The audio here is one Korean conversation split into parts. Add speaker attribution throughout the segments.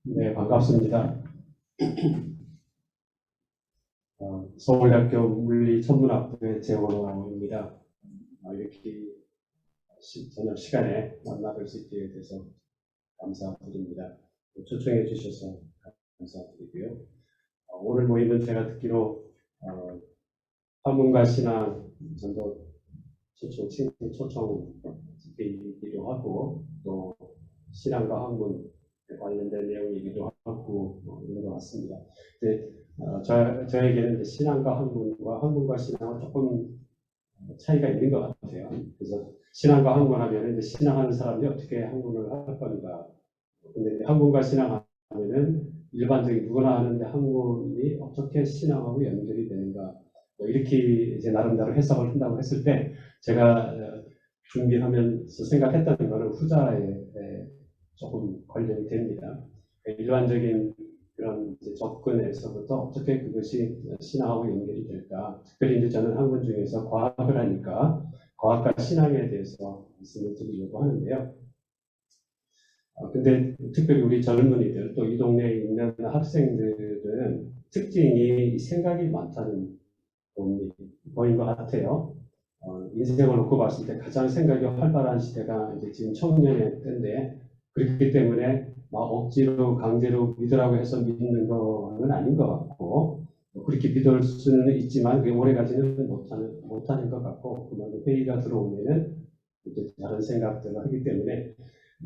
Speaker 1: 네, 반갑습니다. 서울대학교 물리천문학부의 재원호입니다. 이렇게 저녁 시간에 만나뵐 수 있게 돼서 감사드립니다. 초청해 주셔서 감사드리고요. 오늘 모임은 제가 듣기로 한문과 신앙 전도 초청이기도 하고 또 신앙과 학문 관련된 내용이기도 하고 이런 것 같습니다. 근데 저에게는 신앙과 학문과 신앙은 조금 차이가 있는 것 같아요. 그래서 신앙과 학문 하면 이제 신앙하는 사람이 어떻게 학문을 할 건가. 근데 학문과 신앙 하면은 일반적인 누구나 하는데 학문이 어떻게 신앙하고 연결이 되는가. 이렇게 이제 나름대로 해석을 한다고 했을 때 제가 준비하면서 생각했던 거는 후자에 조금 관련이 됩니다. 일반적인 그런 접근에서부터 어떻게 그것이 신앙하고 연결이 될까. 특별히 이제 저는 학문 중에서 과학을 하니까 과학과 신앙에 대해서 말씀을 드리려고 하는데요. 근데 특별히 우리 젊은이들 또 이 동네에 있는 학생들은 특징이 생각이 많다는 거인 것 같아요. 인생을 놓고 봤을 때 가장 생각이 활발한 시대가 이제 지금 청년의 때인데 그렇기 때문에 막 억지로 강제로 믿으라고 해서 믿는 거는 아닌 것 같고 그렇게 믿을 수는 있지만 그게 오래가지는 못하는 것 같고 그만큼 회의가 들어오면은 이제 다른 생각들을 하기 때문에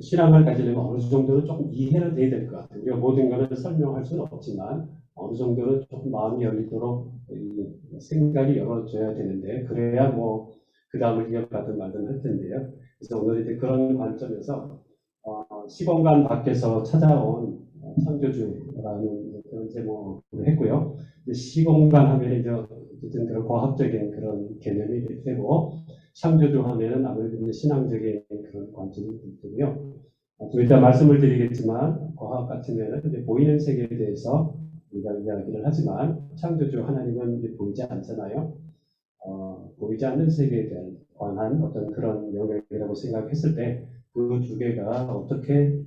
Speaker 1: 신앙을 가지려면 어느 정도는 조금 이해는 돼야 될 것 같아요. 우리가 모든 것을 설명할 수는 없지만 어느 정도는 조금 마음이 열리도록 생각이 열어줘야 되는데 그래야 뭐 그 다음을 이어가든 말든 할 텐데요. 그래서 오늘 이제 그런 관점에서 시공간 밖에서 찾아온 창조주라는 그런 제목을 했고요. 시공간 하면 이제 어쨌든 그런 과학적인 그런 개념이 되고 창조주 하면은 아무래도 신앙적인 그런 관점이 되고요. 좀 이따 말씀을 드리겠지만 과학 같으면 이제 보이는 세계에 대해서 우리가 이야기를 하지만 창조주 하나님은 이제 보이지 않잖아요. 보이지 않는 세계에 대한 관한 어떤 그런 영역이라고 생각했을 때 그 두 개가 어떻게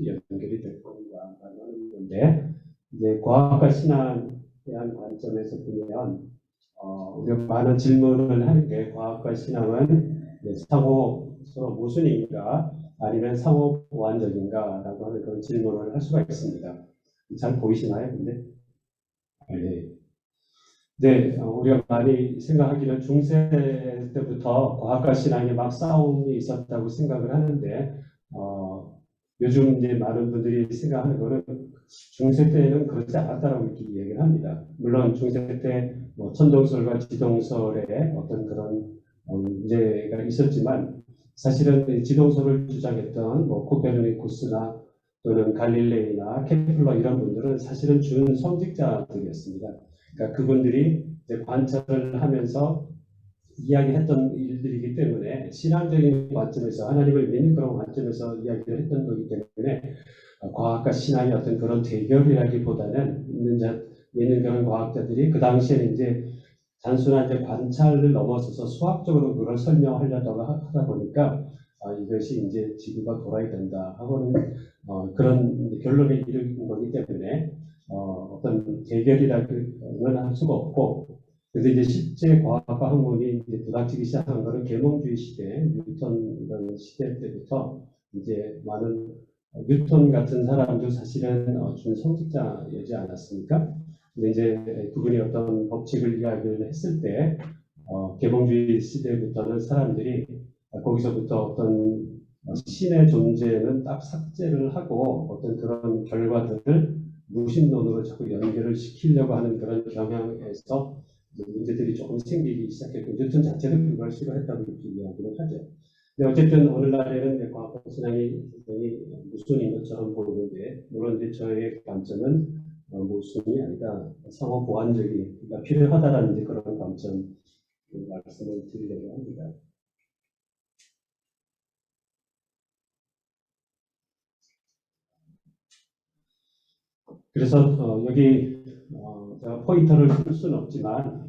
Speaker 1: 연결이 될 건가라는 건데 이제 과학과 신앙에 대한 관점에서 보면 우리가 많은 질문을 하는 게 과학과 신앙은 상호 서로 모순인가 아니면 상호 보완적인가라고 하는 그런 질문을 할 수가 있습니다. 잘 보이시나요? 근데 네. 네, 우리가 많이 생각하기를 중세 때부터 과학과 신앙이 막 싸움이 있었다고 생각을 하는데 요즘 이제 많은 분들이 생각하는 거는 중세 때는 그렇지 않았다라고 이렇게 얘기를 합니다. 물론 중세 때 뭐 천동설과 지동설의 어떤 그런 문제가 있었지만 사실은 지동설을 주장했던 뭐 코페르니쿠스나 또는 갈릴레이나 케플러 이런 분들은 사실은 준성직자들이었습니다. 그러니까 그분들이 이제 관찰을 하면서 이야기했던 일들이기 때문에 신앙적인 관점에서 하나님을 믿는 그런 관점에서 이야기를 했던 거기 때문에 과학과 신앙의 어떤 그런 대결이라기보다는 믿는 그런 과학자들이 그 당시에는 이제 단순한 이제 관찰을 넘어서서 수학적으로 그걸 설명하려다가 하다 보니까 이것이 이제 지구가 돌아야 된다 하고는 그런 결론에 이르는 거기 때문에 어떤 대결이라고는 할 수가 없고 그래서 이제 실제 과학과 학문이 이제 부닥치기 시작한 거는 계몽주의 시대, 뉴턴 이런 시대 때부터 이제 많은 뉴턴 같은 사람도 사실은 준성직자이지 않았습니까? 근데 이제 그분이 어떤 법칙을 이야기를 했을 때 계몽주의 시대부터는 사람들이 거기서부터 어떤 신의 존재는 딱 삭제를 하고 어떤 그런 결과들을 무신론으로 자꾸 연결을 시키려고 하는 그런 경향에서 문제들이 조금 생기기 시작했고 뉴턴 자체도 그걸 싫어했다고 이렇게 이야기를 하죠. 근데 어쨌든 오늘날에는 과학과 신앙이 굉장히 무순인 것처럼 보이는데 물론 이제 저의 관점은 무순이 아니라 상호 보완적이가 필요하다라는 이제 그런 관점 말씀을 드리려고 합니다. 그래서 여기 제가 포인터를 쓸 수는 없지만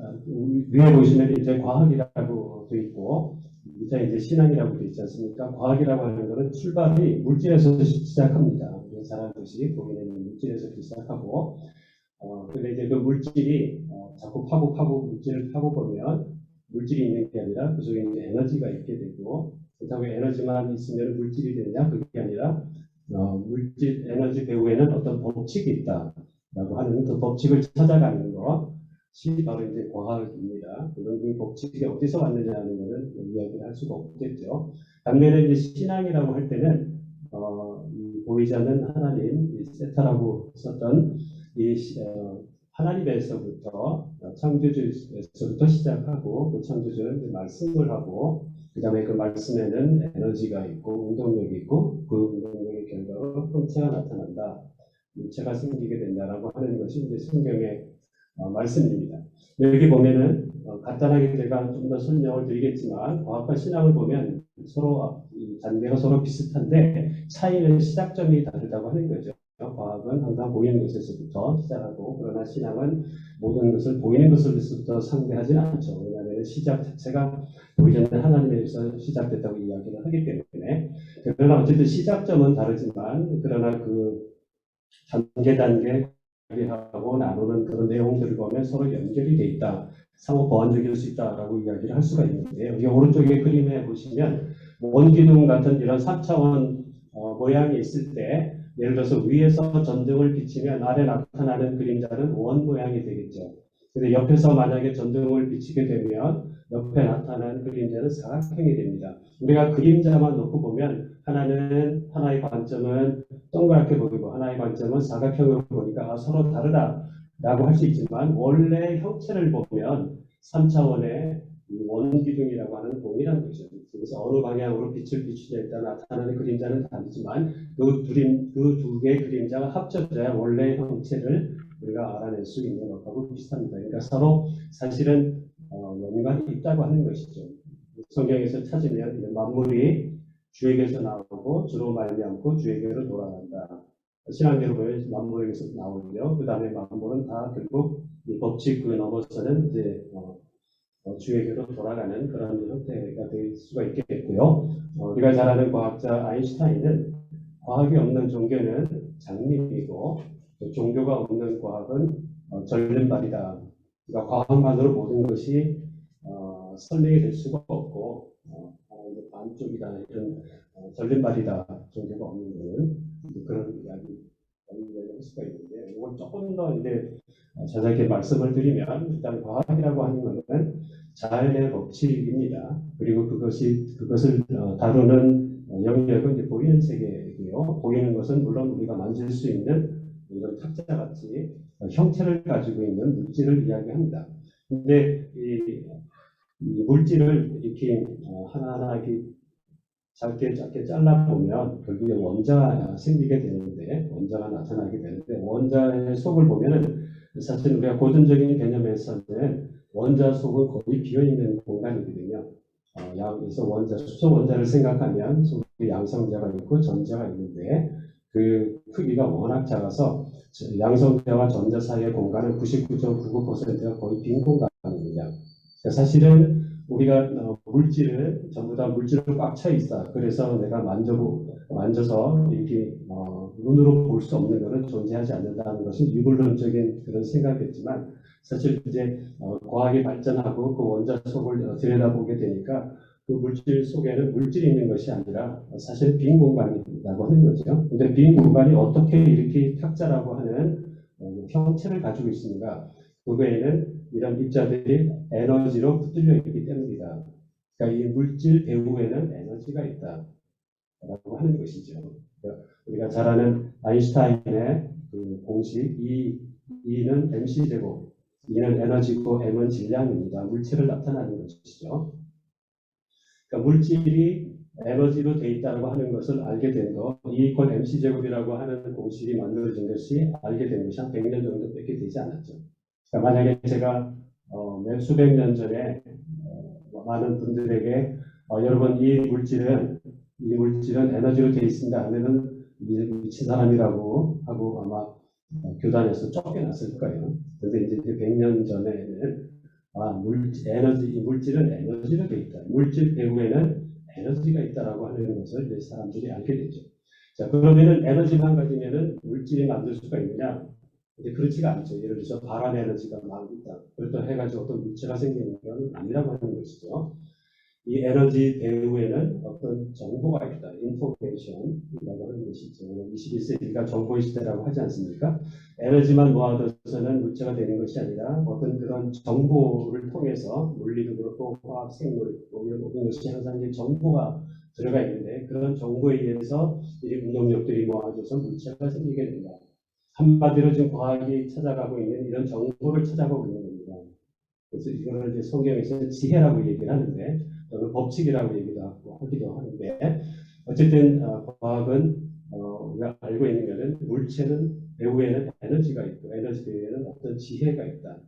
Speaker 1: 위에 보시면 이제 과학이라고 되어 있고 밑에 이제 신앙이라고 되어 있지 않습니까? 과학이라고 하는 것은 출발이 물질에서 시작합니다. 잘 알듯이 보이는 물질에서 시작하고, 근데 이제 그 물질이 자꾸 파고 물질을 파고 보면 물질이 있는 게 아니라 그 속에 이제 에너지가 있게 되고, 그렇다고 에너지만 있으면 물질이 되느냐? 그게 아니라 물질 에너지 배후에는 어떤 법칙이 있다라고 하는 그 법칙을 찾아가는 것이 바로 이제 과학입니다. 그런 그 법칙이 어디서 왔느냐 하는 것은 이야기를 할 수가 없겠죠. 반면에 이제 신앙이라고 할 때는 이 보이지 않는 하나님, 이 세타라고 썼던 이 하나님에서부터 창조주에서부터 시작하고 그 창조주는 말씀을 하고 그 다음에 그 말씀에는 에너지가 있고 운동력이 있고 그 운동력의 결과로 형체가 나타난다. 물체가 생기게 된다라고 하는 것이 이제 성경의 말씀입니다. 여기 보면은 간단하게 제가 좀 더 설명을 드리겠지만 과학과 신앙을 보면 서로 이 단계가 서로 비슷한데 차이는 시작점이 다르다고 하는 거죠. 과학은 항상 보이는 것에서부터 시작하고 그러나 신앙은 모든 것을 보이는 것으로부터 상대하지 않죠. 왜냐하면 시작 자체가 보이지 않는 하나님에서 시작됐다고 이야기를 하기 때문에 그러나 어쨌든 시작점은 다르지만 그러나 그 단계 하고 나누는 그런 내용들을 보면 서로 연결이 돼 있다. 상호 보완적일 수 있다라고 이야기를 할 수가 있는데요. 이 오른쪽에 그림에 보시면 원기둥 같은 이런 3차원 모양이 있을 때 예를 들어서 위에서 전등을 비치면 아래 나타나는 그림자는 원 모양이 되겠죠. 근데 옆에서 만약에 전등을 비치게 되면 옆에 나타나는 그림자는 사각형이 됩니다. 우리가 그림자만 놓고 보면 하나의 관점은 동그랗게 보이고 하나의 관점은 사각형으로 보니까 서로 다르다라고 할 수 있지만 원래 형체를 보면 3차원의 원기둥이라고 하는 동일한 거죠. 그래서 어느 방향으로 빛을 비추냐에 따라 나타나는 그림자는 다르지만 그 두 개의 그림자가 합쳐져야 원래 형체를 우리가 알아낼 수 있는 것하고 비슷합니다. 그러니까 서로 사실은 연관이 있다고 하는 것이죠. 성경에서 찾으면 만물이 주에게서 나오고 주로 말미암고 주에게로 돌아간다. 신앙대로 보면 만물에게서 나오고요. 그 다음에 만물은 다 결국 이 법칙 그 넘어서는 이제 주에게로 돌아가는 그런 형태가 될 수가 있겠고요. 우리가 잘 아는 과학자 아인슈타인은 과학이 없는 종교는 장님이고 종교가 없는 과학은 전륜발이다. 그러니까 과학만으로 모든 것이 설명이 될 수가 없고 반쪽이다 이런 전륜발이다. 종교가 없는 것은 그런 이야기를 할 수가 있는데 이걸 조금 더 이제 자세하게 말씀을 드리면 일단 과학이라고 하는 것은 자연의 법칙입니다. 그리고 그것을 다루는 영역은 이제 보이는 세계이고요. 보이는 것은 물론 우리가 만질 수 있는 이런 탁자같이 형체를 가지고 있는 물질을 이야기합니다. 근데 이 물질을 이렇게 하나하나 이렇게 작게 잘라보면 결국에 원자가 생기게 되는데 원자가 나타나게 되는데 원자의 속을 보면은 사실 우리가 고전적인 개념에서는 원자 속은 거의 비어있는 공간이거든요. 그래서 수소 원자를 생각하면 속에 양성자가 있고 전자가 있는데 그 크기가 워낙 작아서 양성자와 전자 사이의 공간은 99.99%가 거의 빈 공간입니다. 그러니까 사실은 우리가 물질을 전부 다 물질로 꽉 차 있어. 그래서 내가 만져서 이렇게 눈으로 볼 수 없는 것은 존재하지 않는다는 것은 유불론적인 그런 생각이었지만 사실 이제 과학이 발전하고 그 원자 속을 들여다보게 되니까 그 물질 속에는 물질이 있는 것이 아니라 사실 빈 공간이라고 하는 거죠. 근데 빈 공간이 어떻게 이렇게 탁자라고 하는 형체를 가지고 있습니까? 그거에는 이런 입자들이 에너지로 붙들려 있기 때문이다. 그러니까 이 물질 배후에는 에너지가 있다라고 하는 것이죠. 그러니까 우리가 잘 아는 아인슈타인의 그 공식 E는 mc제곱, E는 에너지고 M은 질량입니다. 물질을 나타내는 것이죠. 그러니까 물질이 에너지로 돼 있다고 하는 것을 알게 된 거, E = mc제곱이라고 하는 공식이 만들어진 것이 알게 된 것이 한 100년 정도밖에 되지 않았죠. 그러니까 만약에 제가 몇 수백 년 전에 많은 분들에게 여러분 이 물질은 에너지로 되어 있습니다 하면은 미친 사람이라고 하고 아마 교단에서 쫓겨났을 거예요. 그런데 이제 100년 전에는 이 물질은 에너지로 되어 있다. 물질 배후에는 에너지가 있다라고 하는 것을 이제 사람들이 알게 되죠. 자, 그러면은 에너지만 가지면은 물질이 만들 수가 있느냐? 이제 그렇지가 않죠. 예를 들어서 바람 에너지가 막 있다. 그렇다고 해가지고 어떤 물체가 생기는 건 아니라고 하는 것이죠. 이 에너지 배후에는 어떤 정보가 있다. 인포메이션이라고 하는 것이죠. 21세기가 정보의 시대라고 하지 않습니까? 에너지만 모아둬서는 물체가 되는 것이 아니라 어떤 그런 정보를 통해서 물리도 그렇고 화학, 생물, 이런 모든 것이 항상 이제 정보가 들어가 있는데 그런 정보에 의해서 이 운동력들이 모아져서 물체가 생기게 된다. 한마디로 지금 과학이 찾아가고 있는 이런 정보를 찾아가고 있는 겁니다. 그래서 이거를 이제 성경에서 지혜라고 얘기를 하는데 또는 법칙이라고 하기도 하는데 어쨌든 과학은 우리가 알고 있는 것은 물체는 배후에는 에너지가 있고 에너지 배후에는 어떤 지혜가 있다.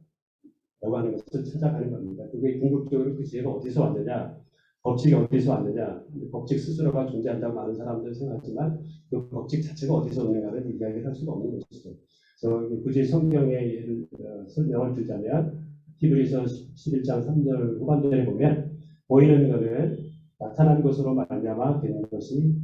Speaker 1: 라고 하는 것을 찾아가는 겁니다. 그게 궁극적으로 그 지혜가 어디서 왔느냐? 법칙이 어디서 왔느냐? 법칙 스스로가 존재한다고 많은 사람들은 생각하지만 그 법칙 자체가 어디서 오는가를 이야기를 할 수가 없는 것이죠. 그래서 굳이 성경의 설명을 드자면 히브리서 11장 3절 후반절에 보면 보이는 것은 나타난 것으로 말미암아 되는 것이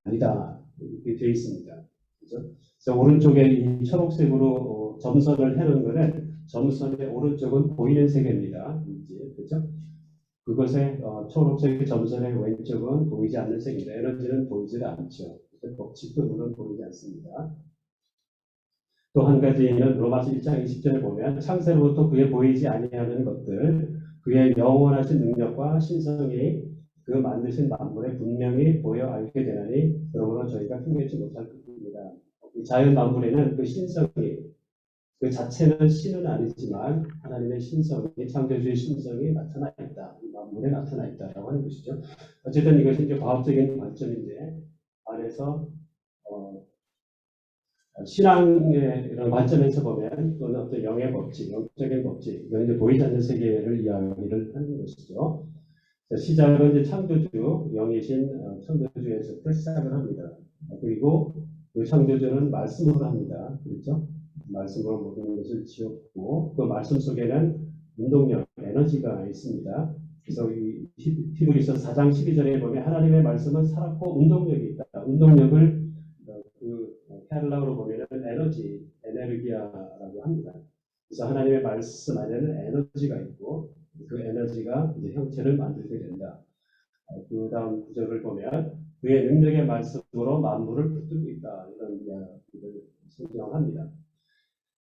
Speaker 1: 아니다. 이렇게 되어 있습니다. 그렇죠? 그래서 오른쪽에 이 초록색으로 점선을 해놓은 것은 점선의 오른쪽은 보이는 세계입니다. 그렇죠? 그것의 초록색 점선의 왼쪽은 보이지 않는 색입니다. 에너지는 보이지 않죠. 법칙도 물론 보이지 않습니다. 또 한 가지는 로마서 1장 20절에 보면 창세로부터 그에 보이지 아니하는 것들 그의 영원하신 능력과 신성이 그 만드신 만물에 분명히 보여 알게 되나니 그러므로 저희가 흉내지 못할 것입니다. 이 자연 만물에는 그 신성이 그 자체는 신은 아니지만 하나님의 신성이 창조주의 신성이 나타나 있다. 이 만물에 나타나 있다라고 하는 것이죠. 어쨌든 이것이 이제 과학적인 관점인데 안에서 신앙의 이런 관점에서 보면 또는 어떤 영의 법칙, 영적인 법칙, 이건 이제 보이지 않는 세계를 이야기를 하는 것이죠. 시작은 이제 창조주, 영이신 창조주에서 시작을 합니다. 그리고 그 창조주는 말씀으로 합니다. 그렇죠? 말씀으로 모든 것을 지었고 그 말씀 속에는 운동력, 에너지가 있습니다. 그래서 이 히브리서 4장 12절에 보면 하나님의 말씀은 살았고 운동력이 있다. 운동력을 그 헬라어로 보면은 에너지, 에네르기아라고 합니다. 그래서 하나님의 말씀 안에는 에너지가 있고 그 에너지가 이제 형체를 만들게 된다. 그 다음 구절을 보면 그의 능력의 말씀으로 만물을 붙들고 있다. 이런 이야기를 설명합니다.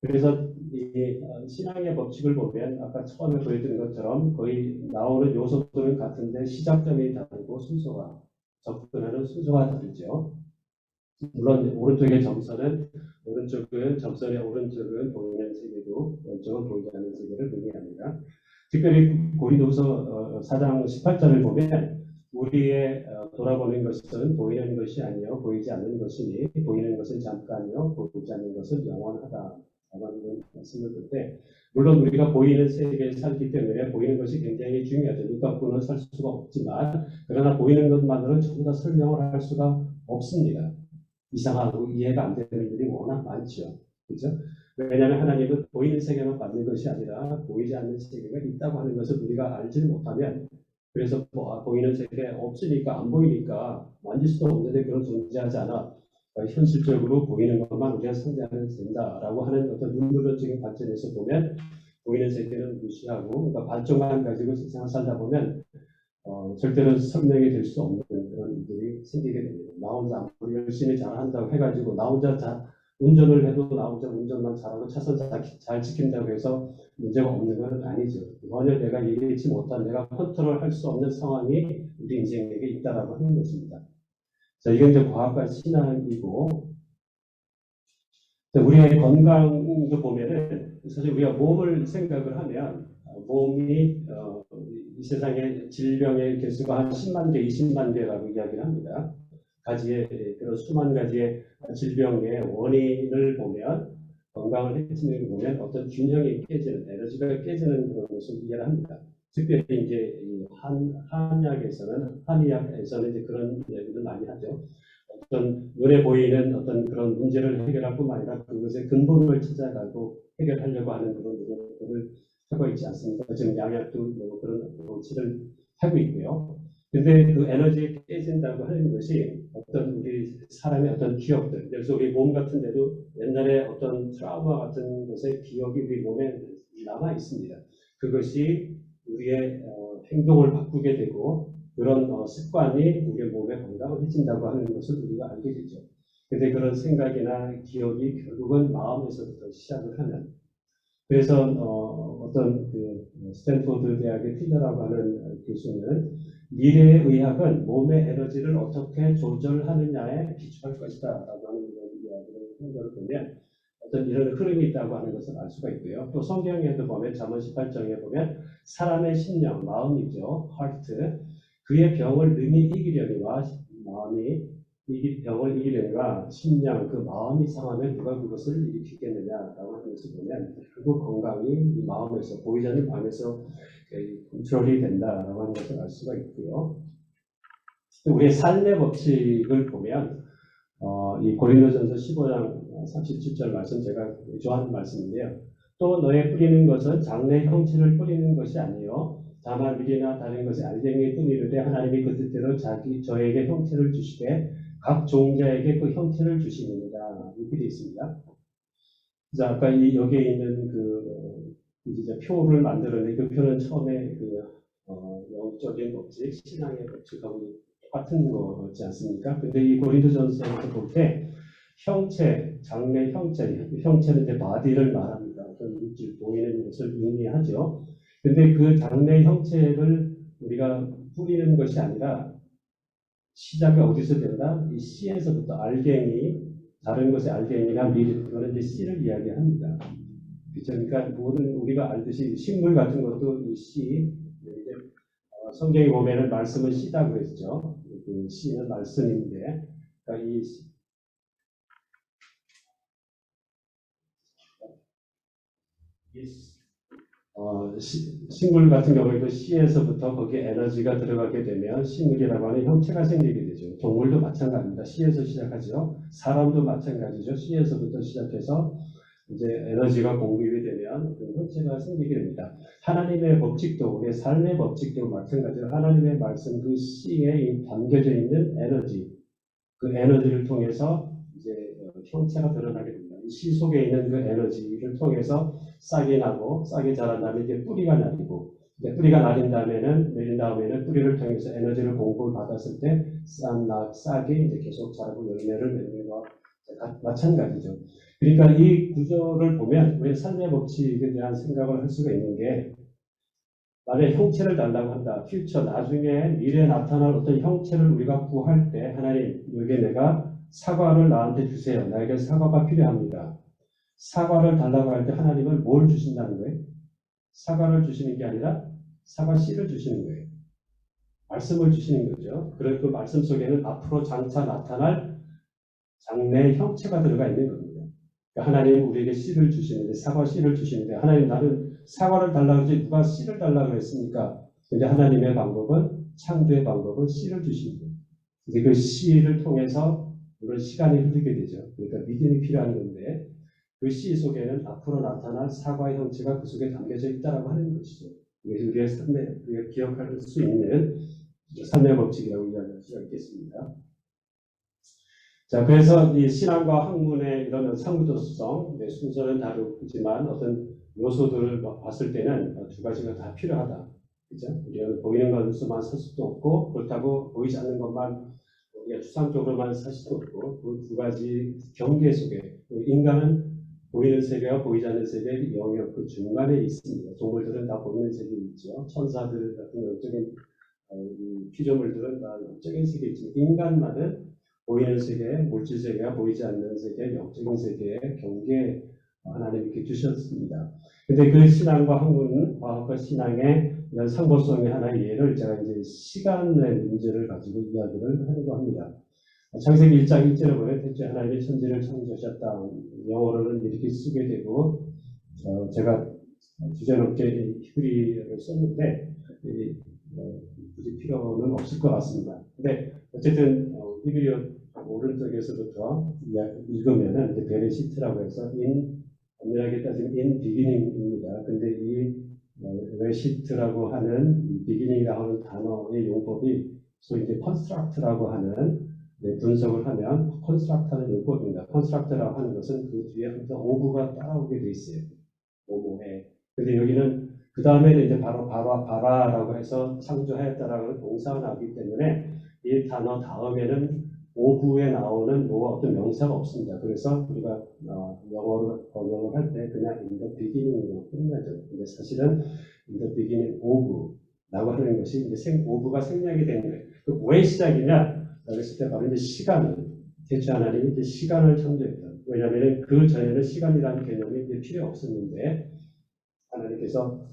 Speaker 1: 그래서 이 신앙의 법칙을 보면 아까 처음에 보여드린 것처럼 거의 나오는 요소들은 같은데 시작점이 다르고 순서가 접근하는 순서가 다르죠. 물론 오른쪽의 점선은 점선의 오른쪽은 보이는 세계도 왼쪽은 보이지 않는 세계를 의미합니다. 특별히 고린도후서 4장 18절을 보면 우리의 돌아보는 것은 보이는 것이 아니요 보이지 않는 것이니 보이는 것은 잠깐이요 보이지 않는 것은 영원하다. 라는 말씀을 볼 때 물론 우리가 보이는 세계에 살기 때문에 보이는 것이 굉장히 중요하죠. 눈 감고는 살 수가 없지만 그러나 보이는 것만으로는 전부 다 설명을 할 수가 없습니다. 이상하고 이해가 안 되는 일들이 워낙 많죠. 그죠? 왜냐하면 하나님은 보이는 세계만 받는 것이 아니라 보이지 않는 세계가 있다고 하는 것을 우리가 알지 못하면 그래서 보이는 세계 없으니까 안 보이니까 만질 수도 없는데 그런 존재하지 않아. 현실적으로 보이는 것만 우리가 상대하면 된다라고 하는 어떤 눈물적인 관점에서 보면 보이는 세계는 무시하고 그러니까 반쪽만 가지고 세상을 살다 보면 절대로 설명이 될 수 없는 그런 일들이 생기게 됩니다. 나 혼자 아무리 열심히 잘한다고 해가지고 나 혼자 운전을 해도 나 혼자 운전만 잘하고 차선 잘 지킨다고 해서 문제가 없는 건 아니죠. 전혀 내가 예기치 못한 내가 컨트롤할 수 없는 상황이 우리 인생에게 있다라고 하는 것입니다. 자, 이건 이제 과학과 신앙이고 우리의 건강도 보면은 사실 우리가 몸을 생각을 하면 몸이 이 세상의 질병의 개수가 한 10만 개, 20만 개라고 이야기를 합니다. 가지의 그런 수만 가지의 질병의 원인을 보면 건강을 해치는 걸 보면 어떤 균형이 깨지는 에너지가 깨지는 그런 것을 이해를 합니다. 특별히 이제 한의학에서는 이제 그런 얘기를 많이 하죠. 어떤 눈에 보이는 어떤 그런 문제를 해결할 뿐만 아니라 그것의 근본을 찾아가고 해결하려고 하는 그런 노력들을 하고 있지 않습니까? 지금 양약도 뭐 그런 조치를 하고 있고요. 근데 그 에너지 깨진다고 하는 것이 어떤 우리 사람의 어떤 기억들, 그래서 우리 몸 같은 데도 옛날에 어떤 트라우마 같은 것의 기억이 우리 몸에 남아 있습니다. 그것이 우리의 행동을 바꾸게 되고 그런 습관이 우리의 몸에 건강을 해진다고 하는 것을 우리가 알게 되죠. 근데 그런 생각이나 기억이 결국은 마음에서부터 시작을 하는, 그래서 어떤 그 스탠포드 대학의 티더라고 하는 교수는 미래의 의학은 몸의 에너지를 어떻게 조절하느냐에 비추할 것이다라고 하는 이런 이야기를 한 걸 보면 어떤 이런 흐름이 있다고 하는 것을 알 수가 있고요. 또 성경에도 보면 잠언 18장에 보면 사람의 심령, 마음이죠. heart. 그의 병을 능히 이기려니와 마음이 이 병을 이기려니와 심령, 그 마음이 상하면 누가 그것을 일으키겠느냐라고 하는 것을 보면 결국 건강이 이 마음에서, 보이지 않는 마음에서 컨트롤이 된다라고 하는 것을 알 수가 있고요. 우리의 삶의 법칙을 보면 이 고린도전서 15장 37절 말씀, 제가 좋아하는 말씀인데요. 또 너의 뿌리는 것은 장래 형체를 뿌리는 것이 아니요 다만 밀이나 다른 것에 알갱이 뿐이르되 하나님이 그 뜻대로 저에게 형체를 주시되 각 종자에게 그 형체를 주시느니라, 이렇게 되어 있습니다. 그래서 아까 여기에 있는 이제 표를 만들어낸 그 표는 처음에 영적인 법칙, 신앙의 법칙하고 똑같은 거지 않습니까? 근데 이 고린도전서에서 볼 때 형체, 장래 형체는 이제 바디를 말합니다. 어떤 물질, 보이는 것을 의미하죠. 근데 그 장래 형체를 우리가 뿌리는 것이 아니라 시작이 어디서 된다? 이 씨에서부터 알갱이, 다른 것의 알갱이나 밀, 그거는 이제 씨를 이야기합니다. 그렇죠? 그러니까 모든 우리가 알듯이 식물 같은 것도 이 씨, 성경에 보면은 말씀은 씨다고 했죠. 그 씨는 말씀인데, 그러니까 식물 같은 경우에도 씨에서부터 거기에 에너지가 들어가게 되면 식물이라고 하는 형체가 생기게 되죠. 동물도 마찬가지입니다. 씨에서 시작하죠. 사람도 마찬가지죠. 씨에서부터 시작해서 이제 에너지가 공급이 되면 그 형체가 생기게 됩니다. 하나님의 법칙도, 우리의 삶의 법칙도 마찬가지로 하나님의 말씀 그 씨에 담겨져 있는 에너지, 그 에너지를 통해서 이제 형체가 드러나게 됩니다. 이 씨 속에 있는 그 에너지를 통해서 싹이 나고, 싹이 자란 다음에 이제 뿌리가 나리고, 이제 뿌리가 나린 다음에는, 내린 다음에는 뿌리를 통해서 에너지를 공급을 받았을 때 싹이 이제 계속 자라고 열매를 맺는 것과 마찬가지죠. 그러니까 이 구조를 보면 우리 삶의 법칙에 대한 생각을 할 수가 있는 게, 만약에 형체를 달라고 한다. 퓨처, 나중에 미래에 나타날 어떤 형체를 우리가 구할 때 하나님, 여기 내가 사과를 나한테 주세요. 나에게 사과가 필요합니다. 사과를 달라고 할 때 하나님은 뭘 주신다는 거예요? 사과를 주시는 게 아니라 사과 씨를 주시는 거예요. 말씀을 주시는 거죠. 그래서 그 말씀 속에는 앞으로 장차 나타날 장래의 형체가 들어가 있는 겁니다. 그러니까 하나님 우리에게 씨를 주시는데, 사과 씨를 주시는데, 하나님 나는 사과를 달라고 하지 누가 씨를 달라고 했습니까? 근데 하나님의 방법은, 창조의 방법은 씨를 주시는 거예요. 이제 그 씨를 통해서 물론 시간이 흐르게 되죠. 그러니까 믿음이 필요한 건데, 그 씨 속에는 앞으로 나타날 사과의 형체가 그 속에 담겨져 있다라고 하는 것이죠. 이것이 우리의 삶에, 우리가 기억할 수 있는 삶의 법칙이라고 이야기할 수가 있겠습니다. 자, 그래서 이 신앙과 학문의 이런 상부도성, 순서는 다르지만 어떤 요소들을 봤을 때는 두 가지가 다 필요하다. 그죠? 우리가 보이는 것만 살 수도 없고, 그렇다고 보이지 않는 것만 우리가 추상적으로만 살 수도 없고, 그 두 가지 경계 속에 인간은 보이는 세계와 보이지 않는 세계의 영역 그 중간에 있습니다. 동물들은 다 보이는 세계에 있죠. 천사들 같은 영적인 피조물들은 다 영적인 세계에 있지만, 인간만은 보이는 세계, 물질 세계와 보이지 않는 세계, 영적인 세계의 경계 하나님 이렇게 주셨습니다. 근데 그 신앙과 학문, 과학과 신앙의 이런 상보성의 하나의 예를 제가 이제 시간의 문제를 가지고 이야기를 하려고 합니다. 창세기 1장 1절에 보면 대체 하나님이 천지를 창조하셨다. 영어로는 이렇게 쓰게 되고, 제가 주제넘게 히브리어를 썼는데 굳이 필요는 없을 것 같습니다. 근데 어쨌든 히브리어 오른쪽에서부터 읽으면은 이제 베레시트라고 해서 엄밀하게 따지면 in beginning입니다. 근데 이 레시트라고 하는 이 beginning이라고 하는 단어의 용법이 소위 이제 컨스트럭트라고 하는 분석을 하면 컨스트럭트는 요법입니다. 컨스트럭트라고 하는 것은 그 뒤에 항상 오브가 따라오게 돼 있어요. 오브에. 근데 여기는 그 다음에는 이제 바로 바라라고 해서 창조하였다라고 하는 동사가 나오기 때문에 이 단어 다음에는 오브에 나오는 뭐 어떤 명사가 없습니다. 그래서 우리가 영어로 번역을 할 때 그냥 in the beginning으로 끝나죠. 근데 사실은 in the beginning of라고 하는 것이 이제 of가 생략이 되는 거예요. 그 왜 시작이냐? 그랬을 때 바로 이제 시간을 대체 하나님이 이제 시간을 창조했다. 왜냐하면 그 전에는 시간이라는 개념이 이제 필요 없었는데 하나님께서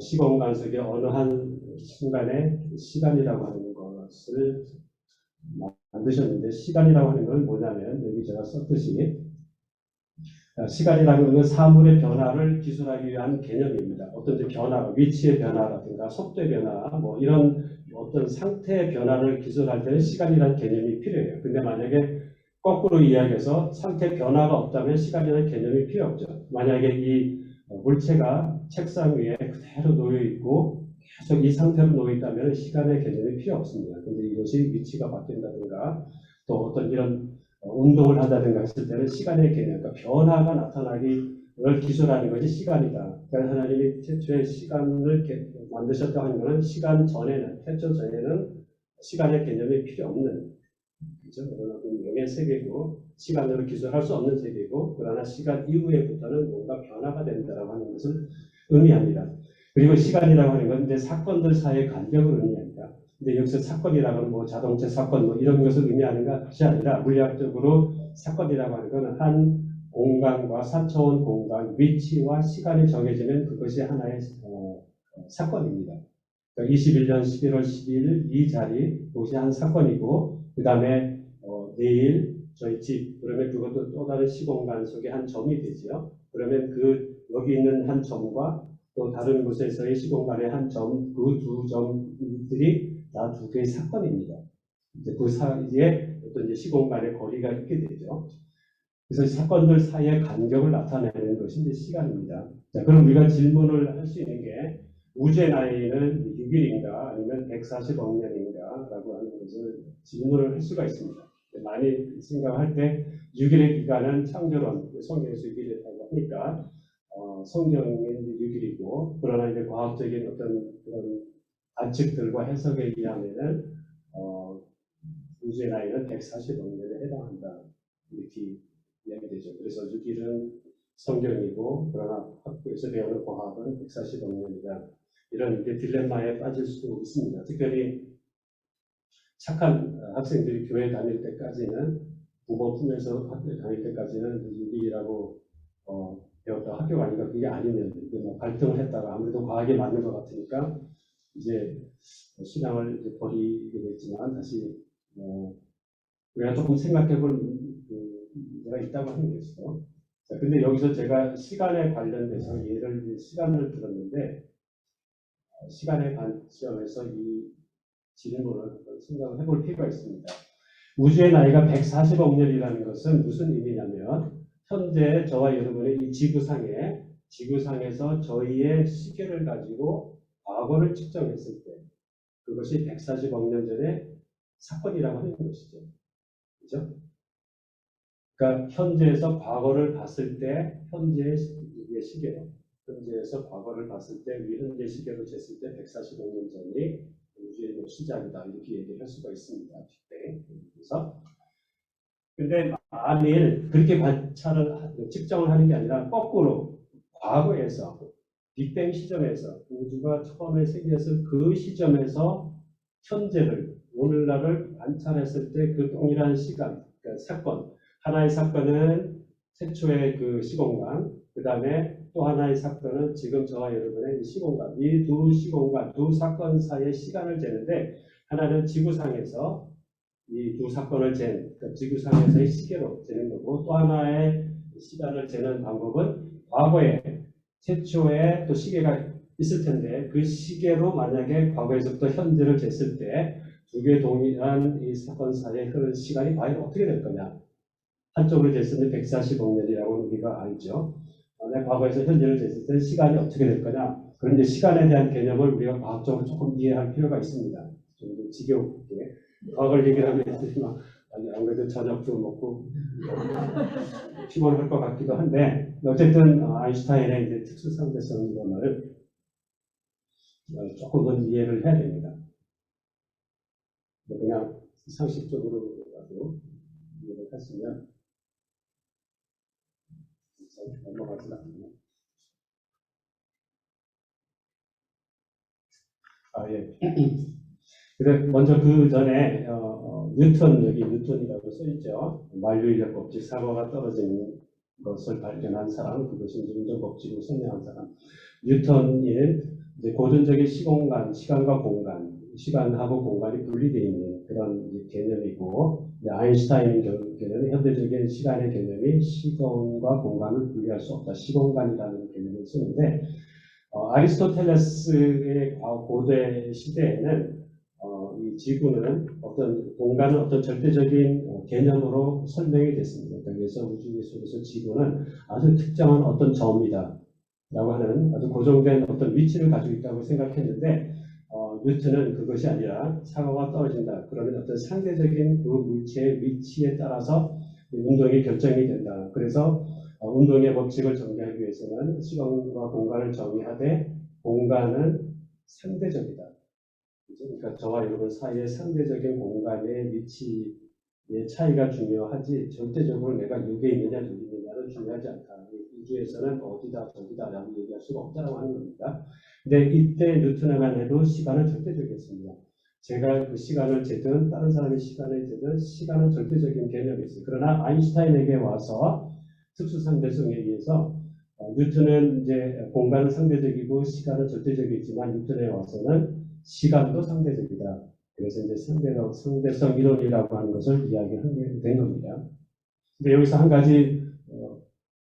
Speaker 1: 시공간 속에 어느 한 순간에 시간이라고 하는 것을 만드셨는데 시간이라고 하는 건 뭐냐면 여기 제가 썼듯이 시간이라는 것은 사물의 변화를 기술하기 위한 개념입니다. 어떤 변화, 위치의 변화라든가 속도의 변화, 뭐 이런 어떤 상태의 변화를 기술할 때는 시간이라는 개념이 필요해요. 근데 만약에 거꾸로 이야기해서 상태 변화가 없다면 시간이라는 개념이 필요 없죠. 만약에 이 물체가 책상 위에 그대로 놓여 있고 계속 이 상태로 놓여 있다면 시간의 개념이 필요 없습니다. 근데 이것이 위치가 바뀐다든가 또 어떤 이런 운동을 한다든가 했을 때는 시간의 개념, 그러니까 변화가 나타나기를 기술하는 것이 시간이다. 그러니까 하나님이 태초에 시간을 만드셨다고 하는 것은 시간 전에는, 태초 전에는 시간의 개념이 필요 없는, 그죠? 영의 세계고, 시간으로 기술할 수 없는 세계고, 그러나 시간 이후에부터는 뭔가 변화가 된다라고 하는 것을 의미합니다. 그리고 시간이라고 하는 건 이제 사건들 사이의 간격을 의미합니다. 근데 여기서 사건이라고 하는 뭐 자동차 사건 뭐 이런 것을 의미하는 것이 아니라 물리학적으로 사건이라고 하는 것은 한 공간과 4차원 공간, 위치와 시간이 정해지면 그것이 하나의 사건입니다. 그러니까 21년 11월 10일 이 자리, 그것이 한 사건이고, 그 다음에 내일 저희 집, 그러면 그것도 또 다른 시공간 속의 한 점이 되죠. 그러면 그 여기 있는 한 점과 또 다른 곳에서의 시공간의 한 점, 그 두 점들이 다 두 개의 사건입니다. 이제 그 사이에 어떤 이제 시공간의 거리가 있게 되죠. 그래서 사건들 사이의 간격을 나타내는 것이 이제 시간입니다. 자, 그럼 우리가 질문을 할 수 있는 게 우주의 나이는 6일인가 아니면 140억 년인가 라고 하는 것을 질문을 할 수가 있습니다. 많이 생각할 때 6일의 기간은 창조론, 성경에서 6일이라고 하니까 성경은 6일이고 그러나 이제 과학적인 어떤 그런 관측들과 해석에 의하면은 우주의 나이는 140억 년에 해당한다 이렇게 이야기되죠. 그래서 6일은 성경이고 그러나 학교에서 배우는 과학은 140억 년이다. 이런 이제 딜레마에 빠질 수 있습니다. 특별히 착한 학생들이 교회 다닐 때까지는 부모 품에서 학교에 다닐 때까지는 6일이라고 배웠다 학교가 아니까 그게 아니면 이제 뭐 갈등을 했다가 아무래도 과학에 맞는 것 같으니까 이제 신앙을 이제 버리게 됐지만 다시 우리가 조금 생각해볼 문제가 있다고 하는 게 있어요. 자, 근데 여기서 제가 시간에 관련돼서 시간을 들었는데 시간의 관점에서 이 질문을 생각을 해볼 필요가 있습니다. 우주의 나이가 140억 년이라는 것은 무슨 의미냐면 현재 저와 여러분의 이 지구상에서 저희의 시계를 가지고 과거를 측정했을 때 그것이 140억 년 전의 사건이라고 하는 것이죠. 그죠? 그러니까 현재에서 과거를 봤을 때 현재의 시계로 현재에서 과거를 봤을 때 우리 현재 시계로 쟀을 때 140억 년 전이 우주의 시작이다 이렇게 얘기를 할 수가 있습니다. 그래서 근데 만일 그렇게 측정을 하는 게 아니라 거꾸로 과거에서 빅뱅 시점에서 우주가 처음에 생겼을 그 시점에서 현재를 오늘날을 관찰했을 때 그 동일한 시간, 그러니까 사건 하나의 사건은 최초의 그 시공간, 그 다음에 또 하나의 사건은 지금 저와 여러분의 이 시공간, 이 두 시공간, 두 사건 사이의 시간을 재는데 하나는 지구상에서 이 두 사건을 그러니까 지구상에서의 시계로 재는 거고 또 하나의 시간을 재는 방법은 과거에 최초의 또 시계가 있을 텐데 그 시계로 만약에 과거에서부터 현재를 쟀을 때 두 개 동일한 이 사건 사이에 흐른 시간이 과연 어떻게 될 거냐. 한쪽으로 쟀을 때 140억 년이라고 우리가 알죠. 만약 과거에서 현재를 쟀을 때 시간이 어떻게 될 거냐. 그런데 시간에 대한 개념을 우리가 과학적으로 조금 이해할 필요가 있습니다. 좀 지겨우게 과거를 얘기를 하면 막 아무래도 저녁도 먹고 피곤할 것 같기도 한데 어쨌든 아인슈타인의 이제 특수 상대성 이론을 조금은 이해를 해야 됩니다. 그냥 상식적으로라도 이해를 했으면 넘어가지 않나요? 예. 그래 먼저 그 전에 뉴턴 여기 뉴턴이라고 써 있죠. 만유인력 법칙 사고가 떨어지는 것을 발견한 사람, 그것이 이제 운동 법칙을 설명한 사람. 뉴턴이 이제 고전적인 시공간, 시간과 공간, 시간하고 공간이 분리되어 있는 그런 개념이고, 아인슈타인의 경우에는 현대적인 시간의 개념이 시공과 공간을 분리할 수 없다. 시공간이라는 개념을 쓰는데, 아리스토텔레스의 고대 시대에는 이 지구는 어떤 공간은 어떤 절대적인 개념으로 설명이 됐습니다. 그래서 우주 속에서 지구는 아주 특정한 어떤 점이다 라고 하는 아주 고정된 어떤 위치를 가지고 있다고 생각했는데 뉴턴은 그것이 아니라 사고가 떨어진다. 그러면 어떤 상대적인 그 물체의 위치에 따라서 운동이 결정이 된다. 그래서 운동의 법칙을 정리하기 위해서는 시간과 공간을 정의하되 공간은 상대적이다. 그러니까 저와 여러분 사이의 상대적인 공간의 위치의 차이가 중요하지 절대적으로 내가 여기에 있느냐 저기 있느냐는 중요하지 않다. 우주에서는 어디다 저기다라고 얘기할 수가 없다고 하는 겁니다. 근데 이때 뉴턴에만 해도 시간은 절대적이었습니다. 제가 그 시간을 재든 다른 사람의 시간을 재든 시간은 절대적인 개념이 있어요. 그러나 아인슈타인에게 와서 특수 상대성에 의해서 뉴턴은 이제 공간은 상대적이고 시간은 절대적이지만 뉴턴에 와서는 시간도 상대적이다. 그래서 이제 상대성 이론이라고 하는 것을 이야기하게 된 겁니다. 근데 여기서 한 가지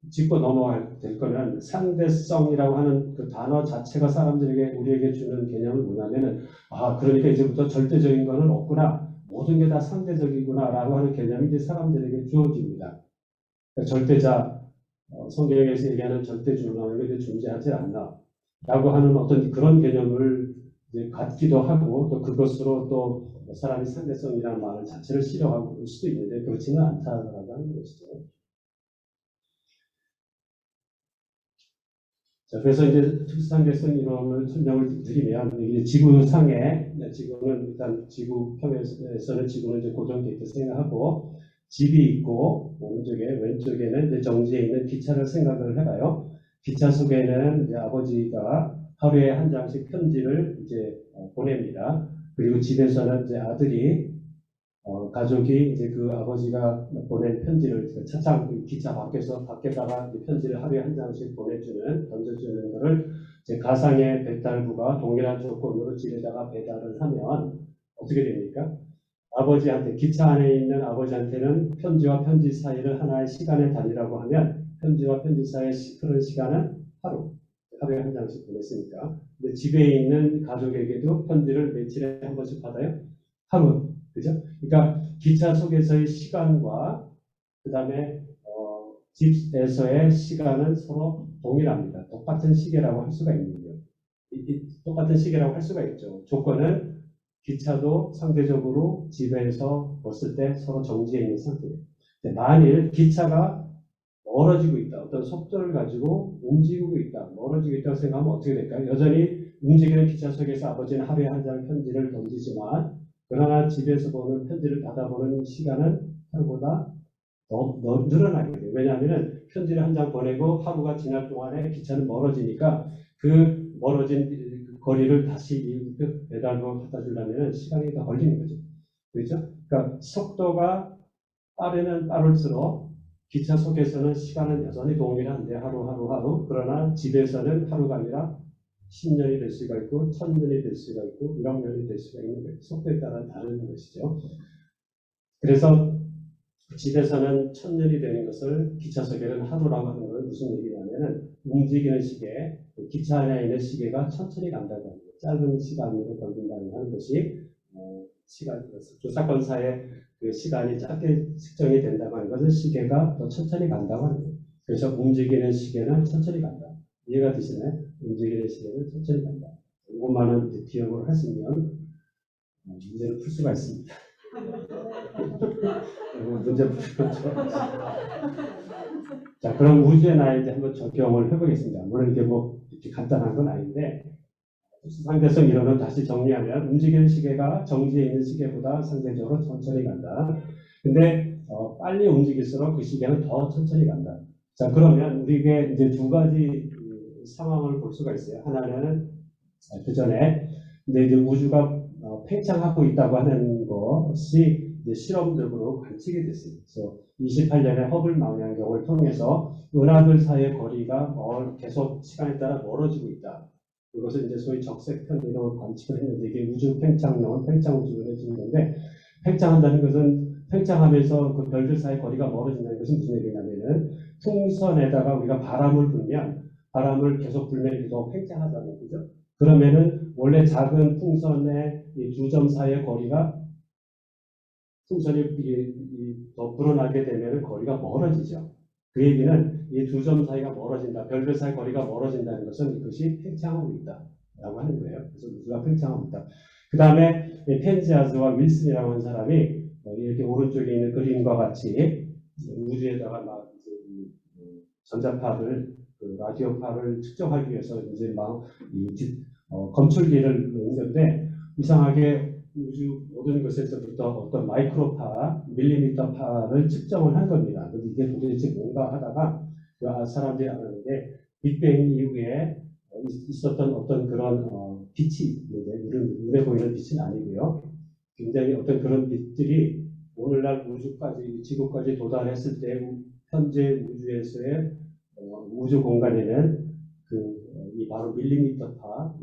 Speaker 1: 짚고 넘어갈 될 거는 상대성이라고 하는 그 단어 자체가 사람들에게 우리에게 주는 개념은 뭐냐면은 그러니까 이제부터 절대적인 거는 없구나. 모든 게 다 상대적이구나라고 하는 개념이 이제 사람들에게 주어집니다. 그러니까 절대자 성경에서 얘기하는 절대주라는 게 존재하지 않나 라고 하는 어떤 그런 개념을 이제 갖기도 하고 또 그것으로 또 사람이 상대성이라는 말 자체를 싫어하고 올 수도 있는데 그렇지는 않다라고 하는 것이죠. 자, 그래서 이제 특수상대성 이론을 설명을 드리면 이게 지구상에 지구는 일단 지구편에서는 지구는 이제 고정돼 있다 생각하고 집이 있고 왼쪽에는 이제 정지해 있는 기차를 생각을 해봐요. 기차 속에는 이제 아버지가 하루에 한 장씩 편지를 이제 보냅니다. 그리고 집에서는 이제 아들이 가족이 이제 그 아버지가 보낸 편지를 차창 기차 밖에다가 편지를 하루에 한 장씩 던져주는 것을 이제 가상의 배달부가 동일한 조건으로 집에다가 배달을 하면 어떻게 됩니까? 아버지한테 기차 안에 있는 아버지한테는 편지와 편지 사이를 하나의 시간의 단위라고 하면 편지와 편지 사이의 그런 시간은 하루에 한 장씩 보냈으니까. 근데 집에 있는 가족에게도 편지를 며칠에 한 번씩 받아요. 하루. 그죠? 그러니까 기차 속에서의 시간과 그 다음에 집에서의 시간은 서로 동일합니다. 똑같은 시계라고 할 수가 있는 거예요. 똑같은 시계라고 할 수가 있죠. 조건은 기차도 상대적으로 집에서 봤을 때 서로 정지해 있는 상태예요. 만일 기차가 멀어지고 있다. 어떤 속도를 가지고 움직이고 있다. 멀어지고 있다고 생각하면 어떻게 될까요? 여전히 움직이는 기차 속에서 아버지는 하루에 한 장 편지를 던지지만 그러나 집에서 보는 편지를 받아보는 시간은 하루보다 더 늘어나게 돼요. 왜냐하면 편지를 한 장 보내고 하루가 지날 동안에 기차는 멀어지니까 그 멀어진 거리를 다시 배달로 갖다 주려면 시간이 더 걸리는 거죠. 그렇죠? 그러니까 속도가 빠르면 빠를수록 기차 속에서는 시간은 여전히 동일한데 하루. 그러나 집에서는 하루가 아니라 10년이 될 수가 있고 1000년이 될 수가 있고 1억 년이 될 수가 있는 거예요. 속도에 따라 다른 것이죠. 그래서 집에서는 1000년이 되는 것을 기차 속에는 하루라고 하는 건 무슨 얘기냐면은 움직이는 시계, 기차 안에 있는 시계가 천천히 간다고 합니다. 짧은 시간으로 걸린다는 하는 것이 조사건사의 그 시간이 짧게 측정이 된다고 하는 것은 시계가 더 천천히 간다고 하는 거예요. 그래서 움직이는 시계는 천천히 간다. 이해가 되시나요? 움직이는 시계는 천천히 간다. 이것만은 기억을 하시면 문제를 풀 수가 있습니다. 문제 풀면 좋아요. 자, 그럼 우주의 나이인데 한번 적용을 해보겠습니다. 물론 이게 뭐 이렇게 간단한 건 아닌데, 상대성 이론은 다시 정리하면 움직이는 시계가 정지해 있는 시계보다 상대적으로 천천히 간다. 근데 빨리 움직일수록 그 시계는 더 천천히 간다. 자, 그러면 우리에게 이제 두 가지 상황을 볼 수가 있어요. 하나는 그 전에 이제 우주가 팽창하고 있다고 하는 것이 이제 실험적으로 관측이 됐어요. 그래서 28년에 허블 망원경을 통해서 은하들 사이의 거리가 계속 시간에 따라 멀어지고 있다. 이것을 이제 소위 적색 편리로 관측을 했는데 이게 우주 팽창론, 팽창 우주론의 증거인데 팽창한다는 것은 팽창하면서 그 별들 사이 거리가 멀어진다는 것은 무슨 얘기냐면은 풍선에다가 우리가 바람을 불면 바람을 계속 불면 이렇게 더 팽창하잖아요, 그죠? 그러면은 원래 작은 풍선의 이 두 점 사이의 거리가 풍선이 더 불어나게 되면 거리가 멀어지죠. 그 얘기는 이 두 점 사이가 멀어진다, 별들 사이 거리가 멀어진다는 것은 이것이 팽창하고 있다라고 하는 거예요. 그래서 우주가 팽창하고 있다. 그 다음에 펜지아스와 윌슨이라고 하는 사람이 이렇게 오른쪽에 있는 그림과 같이 우주에다가 막 전자파를 라디오파를 측정하기 위해서 이제 막 검출기를 넣는데 이상하게 우주 모든 것에서부터 어떤 마이크로파, 밀리미터 파를 측정을 한 겁니다. 근데 이게 도대체 뭔가 하다가 사람들이 알았는데 빅뱅 이후에 있었던 어떤 그런 빛이 있는데 눈에 보이는 빛은 아니고요. 굉장히 어떤 그런 빛들이 오늘날 우주까지 지구까지 도달했을 때 현재 우주에서의 우주 공간에는 이 바로 밀리미터파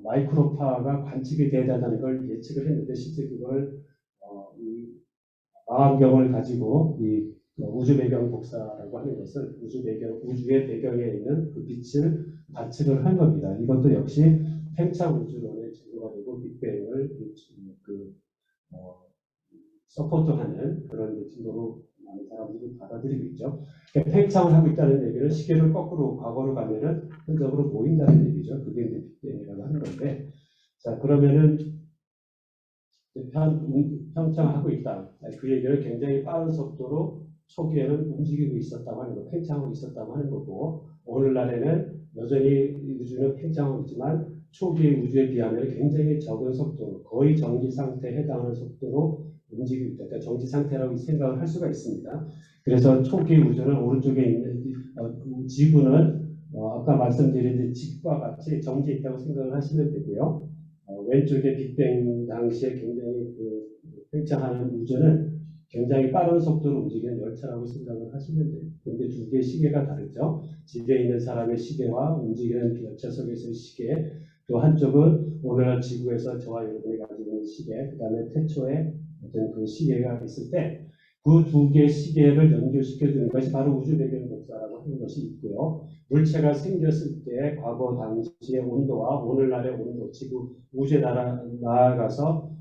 Speaker 1: 마이크로파가 관측이 되다는 걸 예측을 했는데 실제 그걸 이 망원경을 가지고 이 우주 배경 복사라고 하는 것을 우주의 배경에 있는 그 빛을 관측을 한 겁니다. 이것도 역시 팽창 우주론의 증거가 되고 빅뱅을 서포트하는 그런 증거로 많은 사람들이 받아들이고 있죠. 그러니까 팽창을 하고 있다는 얘기는 시계를 거꾸로 과거로 가면은 현적으로 모인다는 얘기죠. 그게 이제 빅뱅이라고 하는 건데, 자 그러면은 팽창하고 있다. 그 얘기를 굉장히 빠른 속도로 초기에는 움직이고 있었다고 하는 거, 팽창하고 있었다고 하는 거고, 오늘날에는 여전히 우주는 팽창하고 있지만 초기의 우주에 비하면 굉장히 적은 속도로 거의 정지 상태에 해당하는 속도로 움직이고 있다. 그러니까 정지 상태라고 생각을 할 수가 있습니다. 그래서 초기 우주는 오른쪽에 있는 지구는 아까 말씀드린 직과 같이 정지에 있다고 생각을 하시면 되고요. 왼쪽에 빅뱅 당시에 굉장히 팽창하는 우주는 굉장히 빠른 속도로 움직이는 열차라고 생각을 하시면 돼요. 그런데 두 개의 시계가 다르죠. 집에 있는 사람의 시계와 움직이는 열차 속에서의 시계, 또 한쪽은 오늘날 지구에서 저와 여러분이 가지고 있는 시계, 그 다음에 태초에 어떤 그 시계가 있을 때 그 두 개의 시계를 연결시켜주는 것이 바로 우주 배경 복사라고 하는 것이 있고요. 물체가 생겼을 때 과거 당시의 온도와 오늘날의 온도, 지구 우주에 나아가서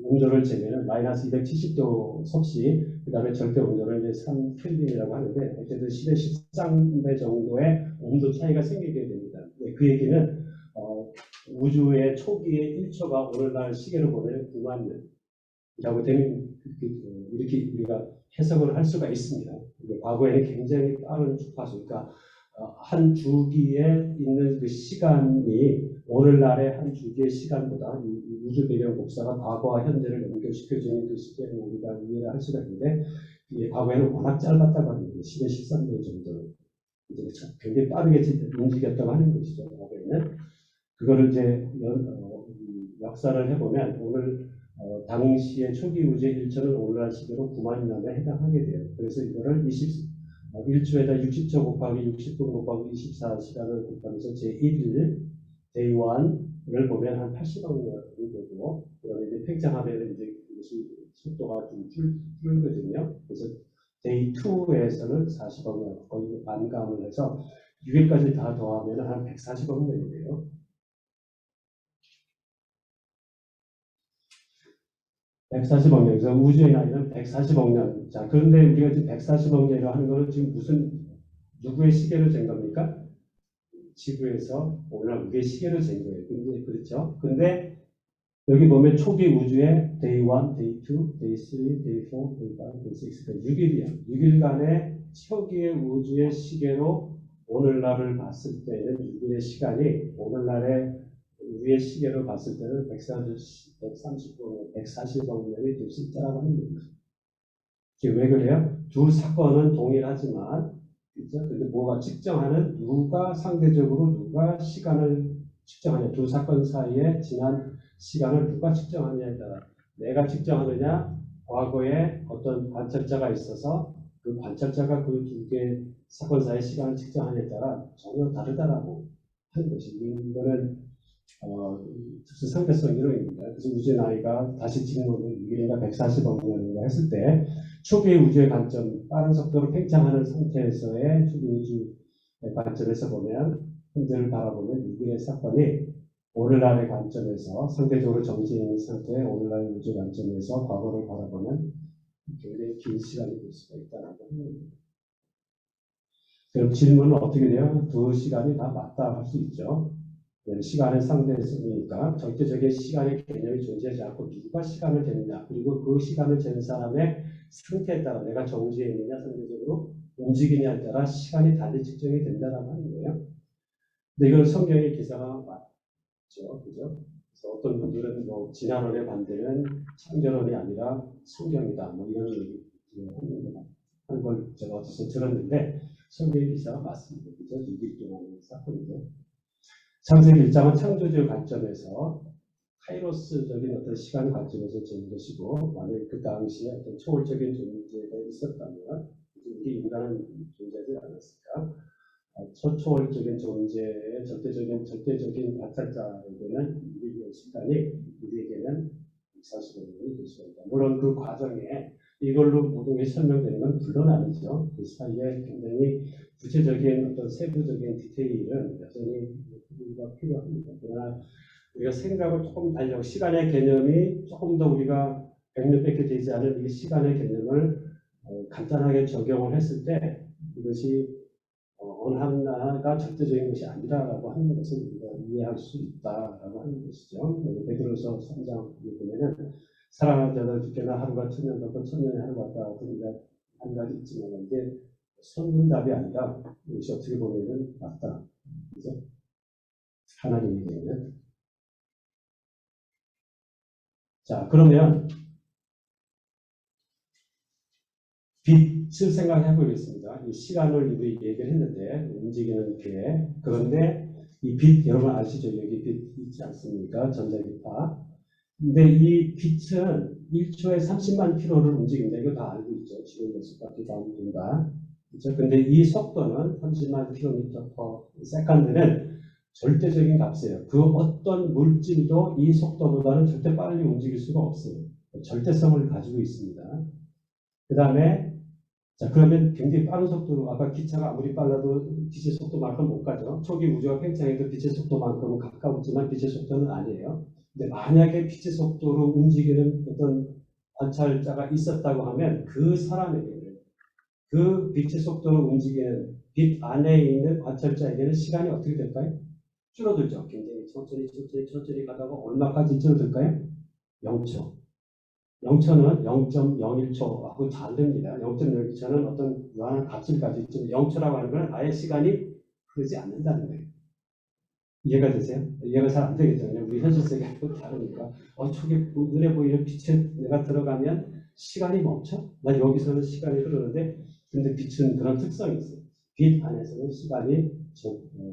Speaker 1: 온도를 재면 마이너스 270도 섭씨, 그 다음에 절대 온도를 이제 3켈빈이라고 하는데 어쨌든 10의 13배 정도의 온도 차이가 생기게 됩니다. 그 얘기는 우주의 초기의 1초가 오늘날 시계로 보면 9만 년이라고 되는 이렇게 우리가 해석을 할 수가 있습니다. 과거에는 굉장히 빠른 주파수, 그러니까 한 주기에 있는 그 시간이 오늘날의 한 주기의 시간보다 이 우주 배경 복사가 과거와 현재를 연결시켜주는 그 시계를 우리가 이해할 수가 있는데 이게 과거에는 워낙 짧았다고 하는 거예요. 10의 13배 정도로 이제 굉장히 빠르게 움직였다고 하는 것이죠. 과거에는 그거를 이제 역사를 해보면 오늘 당시의 초기 우주의 1초는 오늘날 시계로 9만 년에 해당하게 돼요. 그래서 이거를 1초에다 60초 곱하기 60분 곱하기 24시간을 곱하면서 제1일 day 1을 보면 한 80억 년이 되고, 그다음에 이제 팽창하면 이제 이것이 속도가 좀 줄거든요. 그래서 day 2에서는 40억 년, 거의 반감을 해서 6일까지 다 더하면 한 140억 년이 돼요. 140억 년. 그래서 우주의 나이는 140억 년. 자, 그런데 우리가 지금 140억 년이라고 하는 거는 지금 누구의 시계로 잰 겁니까? 지구에서 오늘 우리의 시계로 잰 거예요. 근데, 그렇죠? 근데 여기 보면 초기 우주에 day 1, day 2, day 3, day 4, day 5, day 6, 그러니까 6일이야. 6일간의 초기의 우주의 시계로 오늘날을 봤을 때는 6일의 시간이 오늘날의 우리의 시계로 봤을 때는 130분, 140억 년이 될 수 있다고 하는 겁니다. 이게 왜 그래요? 두 사건은 동일하지만, 그죠? 근데 뭐가 측정하는 누가 상대적으로 누가 시간을 측정하냐, 두 사건 사이에 지난 시간을 누가 측정하느냐에 따라 내가 측정하느냐, 과거에 어떤 관찰자가 있어서 그 관찰자가 그 두 개 사건 사이의 시간을 측정하느냐에 따라 전혀 다르다라고 하는 것이 이거는 특수 상대성 이론입니다. 그래서 우주의 나이가 다시 질문을 6일인가 140억 년인가 했을 때 초기의 우주의 관점, 빠른 속도로 팽창하는 상태에서의 초기 우주의 관점에서 보면 현재를 바라보면 6일의 사건이 오늘날의 관점에서 상대적으로 정지해 있는 상태의 오늘날의 우주 관점에서 과거를 바라보면 굉장히 긴 시간이 될 수가 있다라고 합니다. 그럼 질문은 어떻게 돼요? 두 시간이 다 맞다 할 수 있죠. 시간의 상대성이니까 절대적인 시간의 개념이 존재하지 않고 누가 시간을 재느냐, 그리고 그 시간을 재는 사람의 상태에 따라 내가 정지해 있느냐 상대적으로 움직이냐에 따라 시간이 달리 측정이 된다는 하는 거예요. 근데 이건 성경의 기사가 맞죠, 그죠? 그래서 어떤 분들은 뭐 진화론의 반대는 창조론이 아니라 성경이다, 뭐 이런 얘기 하는 걸 제가 어디서 들었는데 성경의 기사가 맞습니다, 그죠? 6일 동안의 사건이죠. 창세기 1장은 창조주의 관점에서 카이로스적인 어떤 시간 관점에서 재는 것이고, 만약에 그 당시에 어떤 초월적인 존재가 있었다면 우리 인간은 존재하지 않았을까? 초월적인 존재의 절대적인 관찰자에게는 우리의 시간이 우리에게는 140년이 될 수가 있다. 물론 그 과정에 이걸로 모든 게 설명되는 건 물론 아니죠. 그 사이에 굉장히 구체적인 어떤 세부적인 디테일은 여전히 우리가 필요합니다. 그러나 우리가 생각을 조금 달리 시간의 개념이 조금 더 우리가 100년밖에 되지 않은 이 시간의 개념을 간단하게 적용을 했을 때 이것이 어느 하나가 절대적인 것이 아니라라고 하는 것을 우리가 이해할 수 있다라고 하는 것이죠. 베드로서 3장 보면은 사랑하는 자들 죽게나 하루가 천년 같고 천년이 하루 같다 우리가 한 가지 있지만 이게 선문답이 아니라 이것이 어떻게 보면은 맞다. 그죠? 하나님에게는. 자, 그러면 빛을 생각해 보겠습니다. 이 시간을 우리 얘기를 했는데 움직이는 게 그런데 이 빛 여러분 아시죠? 여기 빛 있지 않습니까? 전자기파. 근데 이 빛은 1초에 30만 킬로를 움직인다. 이거 다 알고 있죠. 지금 몇십바퀴 다음 분다. 그렇죠? 근데 이 속도는 30만 킬로미터 퍼 세컨드는 절대적인 값이에요. 그 어떤 물질도 이 속도보다는 절대 빨리 움직일 수가 없어요. 절대성을 가지고 있습니다. 그 다음에 자 그러면 굉장히 빠른 속도로 아까 기차가 아무리 빨라도 빛의 속도만큼 못 가죠. 초기 우주가 팽창해도 빛의 속도만큼은 가까웠지만 빛의 속도는 아니에요. 근데 만약에 빛의 속도로 움직이는 어떤 관찰자가 있었다고 하면 그 사람에게는 그 빛의 속도로 움직이는 빛 안에 있는 관찰자에게는 시간이 어떻게 될까요? 줄어들죠. 굉장히 천천히 가다가 얼마까지 줄어들까요? 0초. 0초는 0.01초하고 다릅니다. 0.01초는 어떤 무한한 값을 가지고 있지만 0초라고 하는 건 아예 시간이 흐르지 않는다는 거예요. 이해가 되세요? 이해가 잘 안 되겠죠. 우리 현실 세계하고 다르니까. 저기 눈에 보이는 빛에 내가 들어가면 시간이 멈춰? 난 여기서는 시간이 흐르는데 근데 빛은 그런 특성이 있어요. 빛 안에서는 시간이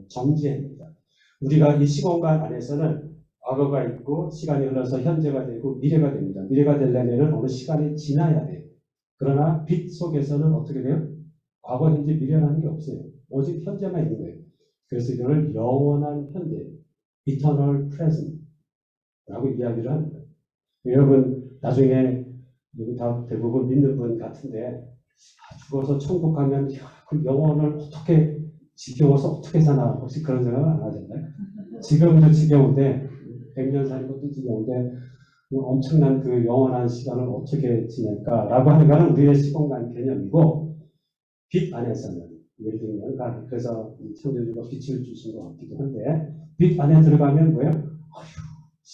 Speaker 1: 정지합니다. 우리가 이 시공간 안에서는 과거가 있고 시간이 흘러서 현재가 되고 미래가 됩니다. 미래가 되려면 어느 시간이 지나야 돼요. 그러나 빛 속에서는 어떻게 돼요? 과거, 현재, 미래라는 게 없어요. 오직 현재만 있는 거예요. 그래서 이걸 영원한 현재, eternal present라고 이야기를 합니다. 여러분 나중에 다 대부분 믿는 분 같은데 죽어서 천국 가면 그 영혼을 어떻게 지겨워서 어떻게 사나 혹시 그런 생각 안 하잖아요? 지금도 지겨운데 100년 사는 것도 지겨운데 엄청난 그 영원한 시간을 어떻게 지낼까라고 하는 것은 우리의 시공간 개념이고 빛 안에서는 예를 들면 그래서 창조주가 빛을 주신 것 같기도 한데 빛 안에 들어가면 뭐예요?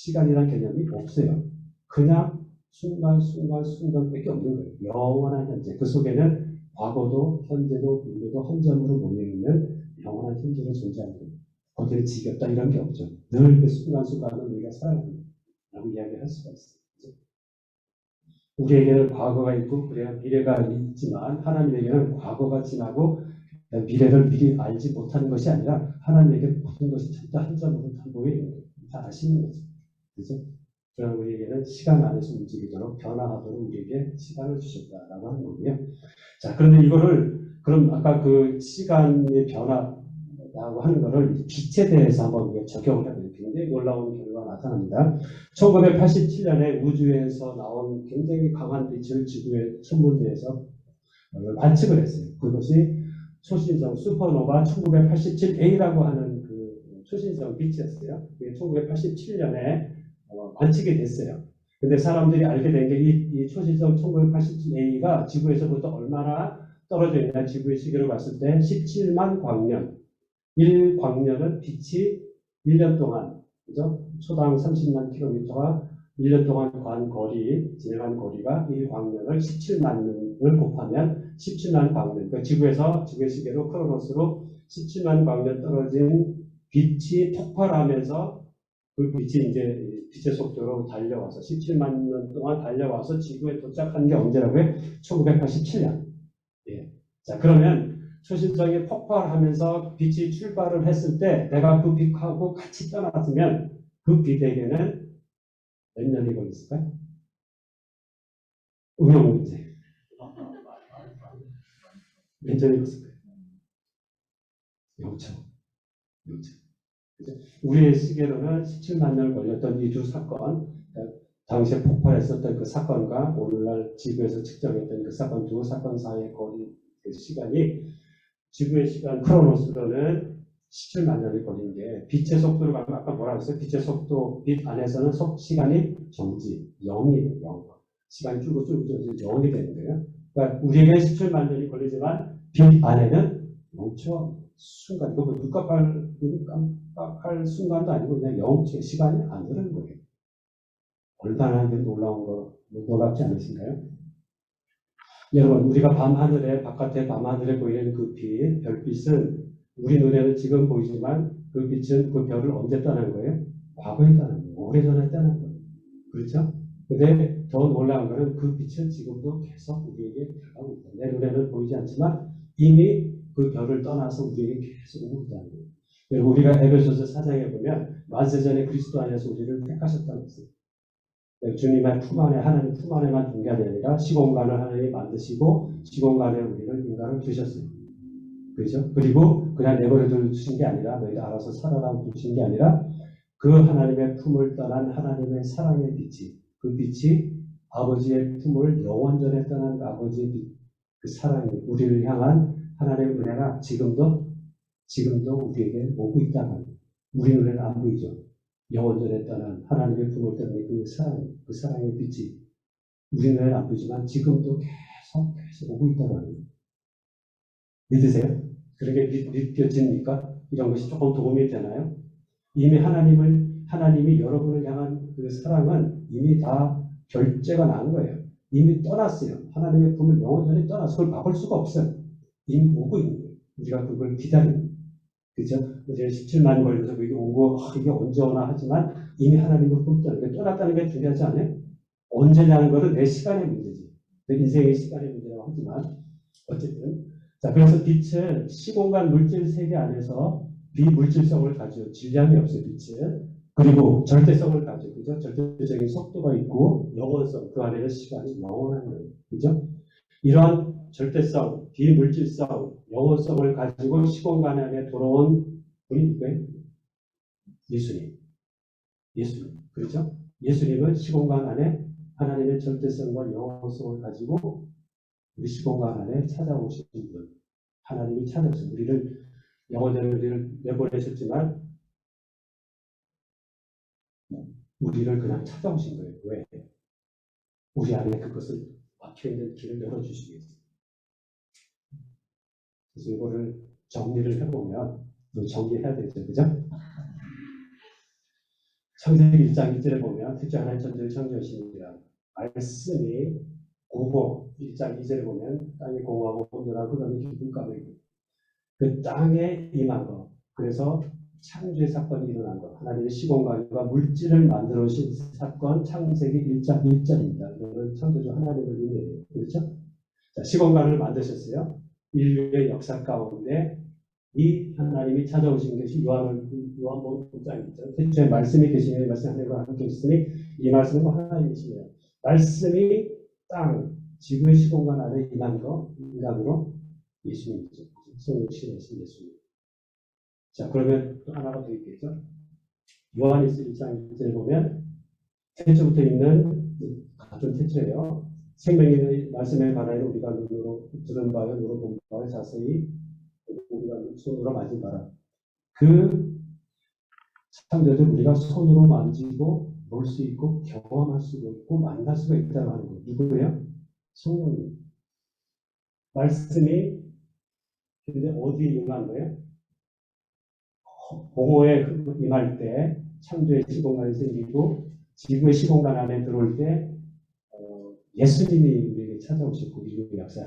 Speaker 1: 시간이라는 개념이 없어요. 그냥 순간밖에 없는 거예요. 영원한 현재. 그 속에는 과거도 현재도 미래도 한 점으로 모여있는 영원한 현재로 존재하는 거예요. 거기를 지겹다 이런 게 없죠. 늘 그 순간순간을 우리가 살아갑니다. 라고 이야기할 수가 있어요. 우리에게는 과거가 있고 그래야 미래가 있지만 하나님에게는 과거가 지나고 미래를 미리 알지 못하는 것이 아니라 하나님에게 모든 것이 전부 한 점으로 다 모여 있는 거예요. 다 아시는 거죠. 그죠? 그럼 우리에게는 시간 안에서 움직이도록 변화하도록 우리에게 시간을 주셨다라고 하는 거고요. 자, 그런데 이거를 그럼 아까 그 시간의 변화라고 하는 거를 빛에 대해서 한번 우리가 적용을 해보면 굉장히 놀라운 결과가 나타납니다. 1987년에 우주에서 나온 굉장히 강한 빛을 지구의 천문대에서 관측을 했어요. 그것이 초신성 슈퍼노바 1987A라고 하는 그 초신성 빛이었어요. 그게 1987년에 관측이 됐어요. 근데 사람들이 알게 된 게 이 초신성 1987A가 지구에서부터 얼마나 떨어져 있냐, 지구의 시계로 봤을 때 17만 광년. 1광년은 빛이 1년 동안, 그죠? 초당 30만 킬로미터가 1년 동안 진행한 거리가 1광년을 17만을 곱하면 17만 광년. 그러니까 지구의 시계로 크로노스로 17만 광년 떨어진 빛이 폭발하면서 그 빛이 이제 빛의 속도로 달려와서 17만 년 동안 달려와서 지구에 도착한 게 언제라고요? 1987년. 예. 자, 그러면 초신성이 폭발하면서 빛이 출발을 했을 때 내가 그 빛하고 같이 떠났으면 그 빛에게는 몇 년이 걸렸을까요? 응용 문제. 몇 년이 걸렸을까요? 0초. 0초. 우리의 시계로는 17만 년을 걸렸던 이 두 사건, 당시에 폭발했었던 그 사건과 오늘날 지구에서 측정했던 그 사건, 두 사건 사이의 거리, 그 시간이 지구의 시간 크로노스로는 17만 년이 걸린 게 빛의 속도로 가면 아까 뭐라고 했어요? 빛의 속도, 빛 안에서는 시간이 정지, 0이에요. 0. 시간이 줄고 0이 되는 거예요. 그러니까 우리에게 17만 년이 걸리지만 빛 안에는 멈춰. 순간, 이거 눈 깜빡할 순간도 아니고 그냥 영체 시간이 안 흐르는 거예요. 얼마나 놀랍지 않으신가요? 여러분, 우리가 바깥에 밤하늘에 보이는 그 빛, 별빛은 우리 눈에는 지금 보이지만 그 빛은 그 별을 언제 떠난 거예요? 과거에 떠난 거예요. 오래전에 떠난 거예요. 그렇죠? 근데 더 놀라운 거는 그 빛은 지금도 계속 우리에게 다가오고 있다. 내 눈에는 보이지 않지만 이미 그 별을 떠나서 우리에게 계속 오고 있다는 거예요. 여러분, 우리가 에베소서 4장에 보면 만세전에 그리스도 안에서 우리를 택하셨다고 했어요. 주님의 품 안에, 하나님 품 안에만 둔 게 아니라 시공간을 하나님이 만드시고 시공간에 우리를 인간을 두셨어요. 그렇죠? 그리고 그냥 내버려 두신 게 아니라 너희들 알아서 살아라고 두신 게 아니라 그 하나님의 품을 떠난 하나님의 사랑의 빛이, 그 빛이 아버지의 품을 영원전에 떠난 아버지의 빛, 그 사랑이 우리를 향한 하나님의 은혜가 지금도 우리에게 오고 있다는, 우리 눈에는 안 보이죠. 영원전에 떠난 하나님의 품을 떠난 그 사랑의 빛이 우리 눈에는 안 보이지만 지금도 계속 오고 있다는 거예요. 믿으세요? 그렇게 믿겨집니까? 이런 것이 조금 도움이 되나요? 이미 하나님이 여러분을 향한 그 사랑은 이미 다 결제가 난 거예요. 이미 떠났어요. 하나님의 품을 영원전에 떠나서 그걸 막을 수가 없어요. 이미 오고 있는 거예요. 우리가 그걸 기다리는 거예요. 그죠? 이제 17만 걸려서 그게 오고, 이게 언제 오나 하지만 이미 하나님의 품 떠났다는 게 중요하지 않아요? 언제냐는 것은 내 시간의 문제지. 내 인생의 시간의 문제라고 하지만, 어쨌든. 자, 그래서 빛은 시공간 물질 세계 안에서 비물질성을 가지고 질량이 없어요, 빛은. 그리고 절대성을 가지고, 그죠? 절대적인 속도가 있고, 영원성, 그 안에는 시간이 영원한 거예요. 그죠? 이러한 절대성, 비물질성, 영원성을 가지고 시공간 안에 돌아온 분이 누구예요? 예수님. 그렇죠? 예수님은 시공간 안에 하나님의 절대성과 영원성을 가지고 우리 시공간 안에 찾아오신 분. 하나님이 찾아오신 우리를 내보내셨지만 우리를 그냥 찾아오신 거예요. 왜? 우리 안에 그것을 막혀있는 길을 열어주시기 위해서. 그래서 이거를 정리를 해보면, 정리해야 되죠. 그죠? 창세기 1장 1절에 보면 특히 하나님 천지를 창조하시니라. 말씀이 고고 1장 2절에 보면 땅이 공허하고 혼돈하고 그다음에 깊은 까매고 그 땅에 임한 것. 그래서 창조의 사건이 일어난 것. 하나님의 시공간과 물질을 만들어 오신 사건 창세기 1장 1절입니다. 이거는 창조주 하나님을 의미해요. 그렇죠? 자, 시공간을 만드셨어요. 인류의 역사 가운데 이 하나님이 찾아오신 것이 요한복음 9장이죠. 태초에 말씀이 계시니 말씀 하나님과 함께 있으니 이 말씀은 하나님이시네요. 말씀이 땅, 지구의 시공간 안에 임한 거 인간으로 예수님이죠. 성육신이신 예수님. 자, 그러면 또 하나가 더 있겠죠. 요한일서 1장 1절에 보면 태초부터 있는 같은 태초예요. 생명의 말씀에 관하여 우리가 눈으로 들은 바요, 눈으로 본 바요, 자세히 우리가 손으로 만진 바라. 그 창조를 우리가 손으로 만지고 볼 수 있고 경험할 수 있고 만날 수가 있다고 하는 거예요. 누구예요? 성령님. 말씀이 근데 어디에 임한 거예요? 공허에 임할 때 창조의 시공간이 생기고 지구의 시공간 안에 들어올 때 예수님이 우리에게 찾아오셨고 인류의 역사의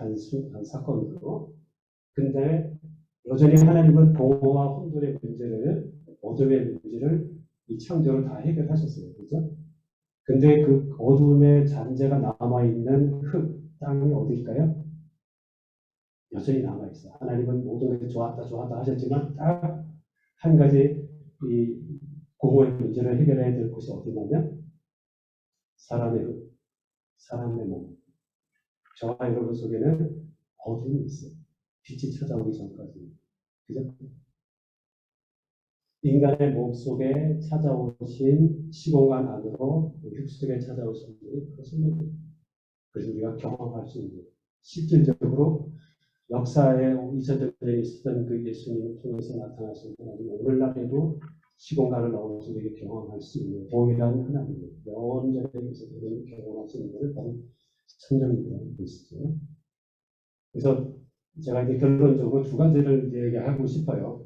Speaker 1: 한 사건으로. 근데 여전히 하나님은 공허와 혼돈의 문제를 어둠의 문제를 이 창조로 다 해결하셨어요. 그죠? 근데 그 어둠의 잔재가 남아있는 흙, 땅이 어디일까요? 여전히 남아있어. 하나님은 모든 것이 좋았다 하셨지만 딱 한 가지 이 공허의 문제를 해결해야 될 곳이 어디냐면 사람의 흙, 사람의 몸. 저와 여러분 속에는 어둠이 있어요. 빛이 찾아오기 전까지. 그죠? 인간의 몸 속에 찾아오신 시공간 안으로 흙 속에 찾아오신 분이 그 성령님. 그래서 우리가 경험할 수 있는 실질적으로 역사에 2000년 전에 있었던 그 예수님을 통해서 나타나신 하나님 오늘날에도 시공간을 넘어서 우리에게 경험할 수 있는 동일한 하나님을 영원전에서 우리가 경험할 수 있는 것을 바로 성령이라는 것이죠. 그래서 제가 이제 결론적으로 두 가지를 얘기하고 싶어요.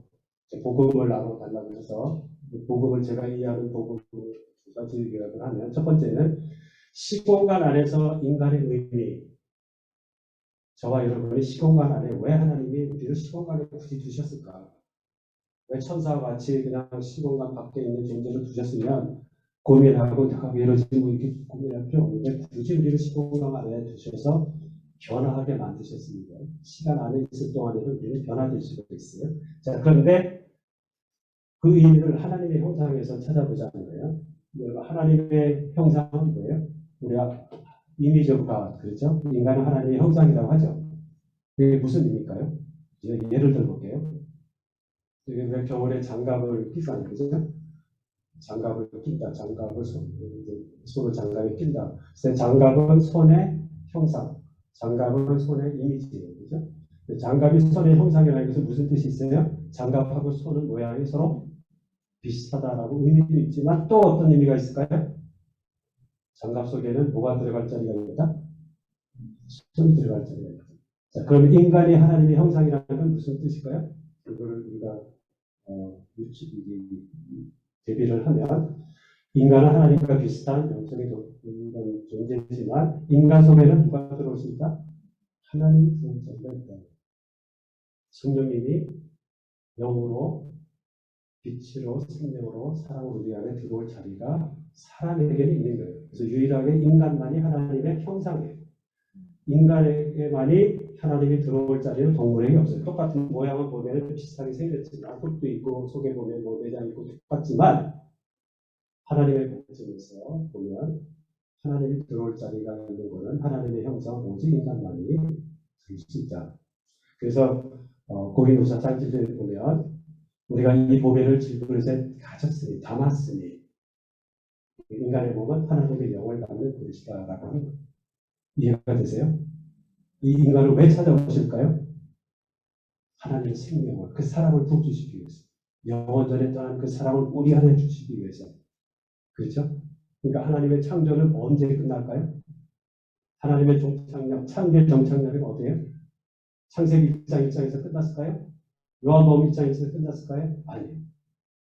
Speaker 1: 복음을 나눠달라고 해서 복음을 제가 이해하는 복음을 두 가지 요약을 하면 첫 번째는 시공간 안에서 인간의 의미. 저와 여러분이 시공간 안에 왜 하나님이 우리를 시공간에 굳이 두셨을까? 왜 천사와 같이 그냥 시공간 밖에 있는 존재를 두셨으면 고민하고 내가 왜 이러지 뭐 이렇게 고민할 필요 없는데 굳이 우리를 시공간 안에 두셔서 변화하게 만드셨습니다. 시간 안에 있을 동안에는 우리는 변화될 수가 있어요. 자, 그런데 그 의미를 하나님의 형상에서 찾아보자는 거예요. 하나님의 형상은 뭐예요? 우리가 이미지 오브 갓, 그렇죠? 인간은 하나님의 형상이라고 하죠. 이게 무슨 의미일까요? 예를 들어볼게요. 우리가 겨울에 장갑을 끼잖아요, 그죠? 장갑을 낀다, 장갑을 손을 장갑에 낀다. 그래서 장갑은 손의 형상, 장갑은 손의 이미지예요, 그죠? 장갑이 손의 형상이라는 것은 무슨 뜻이 있어요? 장갑하고 손은 모양이 서로 비슷하다라고 의미도 있지만 또 어떤 의미가 있을까요? 장갑 속에는 뭐가 들어갈 자리가 있다? 손이 들어갈 자리가 있다. 자, 그럼 인간이 하나님의 형상이라는 건 무슨 뜻일까요? 그거를 우리가 대비를 하면 인간은 하나님과 비슷한 영적인 존재지만 인간 속에는 누가 들어올 수 있다? 하나님이 들어올 자리가 있다. 성령님이 영으로 빛으로 생명으로 사랑으로 우리 안에 들어올 자리가 사람에게는 있는 거예요. 그래서 유일하게 인간만이 하나님의 형상이에요. 인간에게만이 하나님이 들어올 자리는 동물에게 없어요. 똑같은 모양을 보면 비슷하게 생겼지만 흙도 있고 속에 보면 뭐 내장 있고 똑같지만 하나님의 관점에서 보면 하나님이 들어올 자리가 있는 것은 하나님의 형상 오직 인간만이 들을 수 있다. 그래서 고린도서 4장에 보면 우리가 이 보배를 질그릇에 가졌으니 담았으니 인간의 몸은 하나님의 영을 담는 그릇이다라고 하는 거예요. 이해가 되세요? 이 인간을 왜 찾아오실까요? 하나님의 생명을 그 사람을 부어주시기 위해서 영원전에 떠난 그 사람을 우리 안에 주시기 위해서 그렇죠? 그러니까 하나님의 창조는 언제 끝날까요? 하나님의 종착역, 창조의 정착역은 어디예요? 창세기 1장 1장에서 끝났을까요? 요한복음 1장에서 끝났을까요? 아니에요.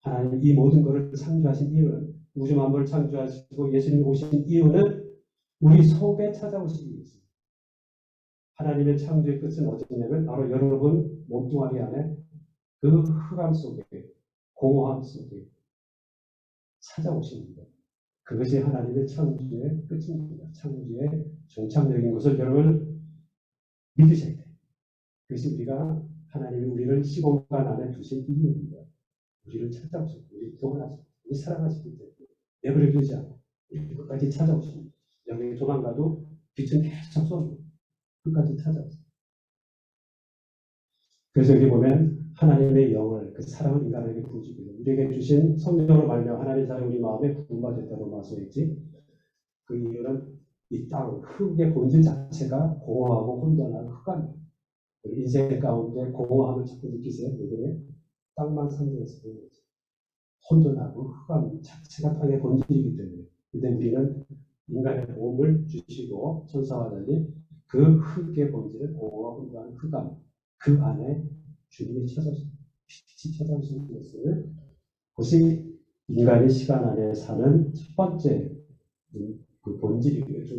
Speaker 1: 하나님 이 모든 것을 창조하신 이유는 우주 만물을 창조하시고 예수님이 오신 이유는 우리 속에 찾아오시기 위해서. 하나님의 창조의 끝은 어디냐면 바로 여러분 몸뚱아리 안에 그 흑암 속에, 공허함 속에 찾아오시는 것. 그것이 하나님의 창조의 끝입니다. 창조의 종착역인 것을 여러분 믿으셔야 돼요. 그것이 우리가 하나님이 우리를 시공간 안에 두신 이유입니다. 우리를 찾아오시고 우리를 도와주시고 우리 사랑하시기 때문에 내버려 두지 않고 우리 끝까지 찾아오십니다. 여기 도망가도 빛은 계속 쏘는 끝까지 찾아오십니다. 그래서 여기 보면 하나님의 영을 그 사랑을 인간에게 부어주고 우리에게 주신 성령으로 말미암아 하나님의 사랑이 우리 마음에 부음바 됐다고 말씀했지. 그 이유는 이 땅, 흙의 본질 자체가 공허하고 혼돈한 흑암이에요. 인생 가운데 공허함을 자꾸 느끼세요. 왜 땅만 상징해서 그런 거죠. 혼돈하고 흑암 자체가 땅의 본질이기 때문에. 근데 우리는 인간의 도움을 주시고 천사와 달리 그 흙의 본질은 공허와 혼돈한 흑암. 그 안에 주님이 찾아오신, 빛이 찾아오신 것을 그것이 인간의 시간 안에 사는 첫 번째 그 본질이고요. 두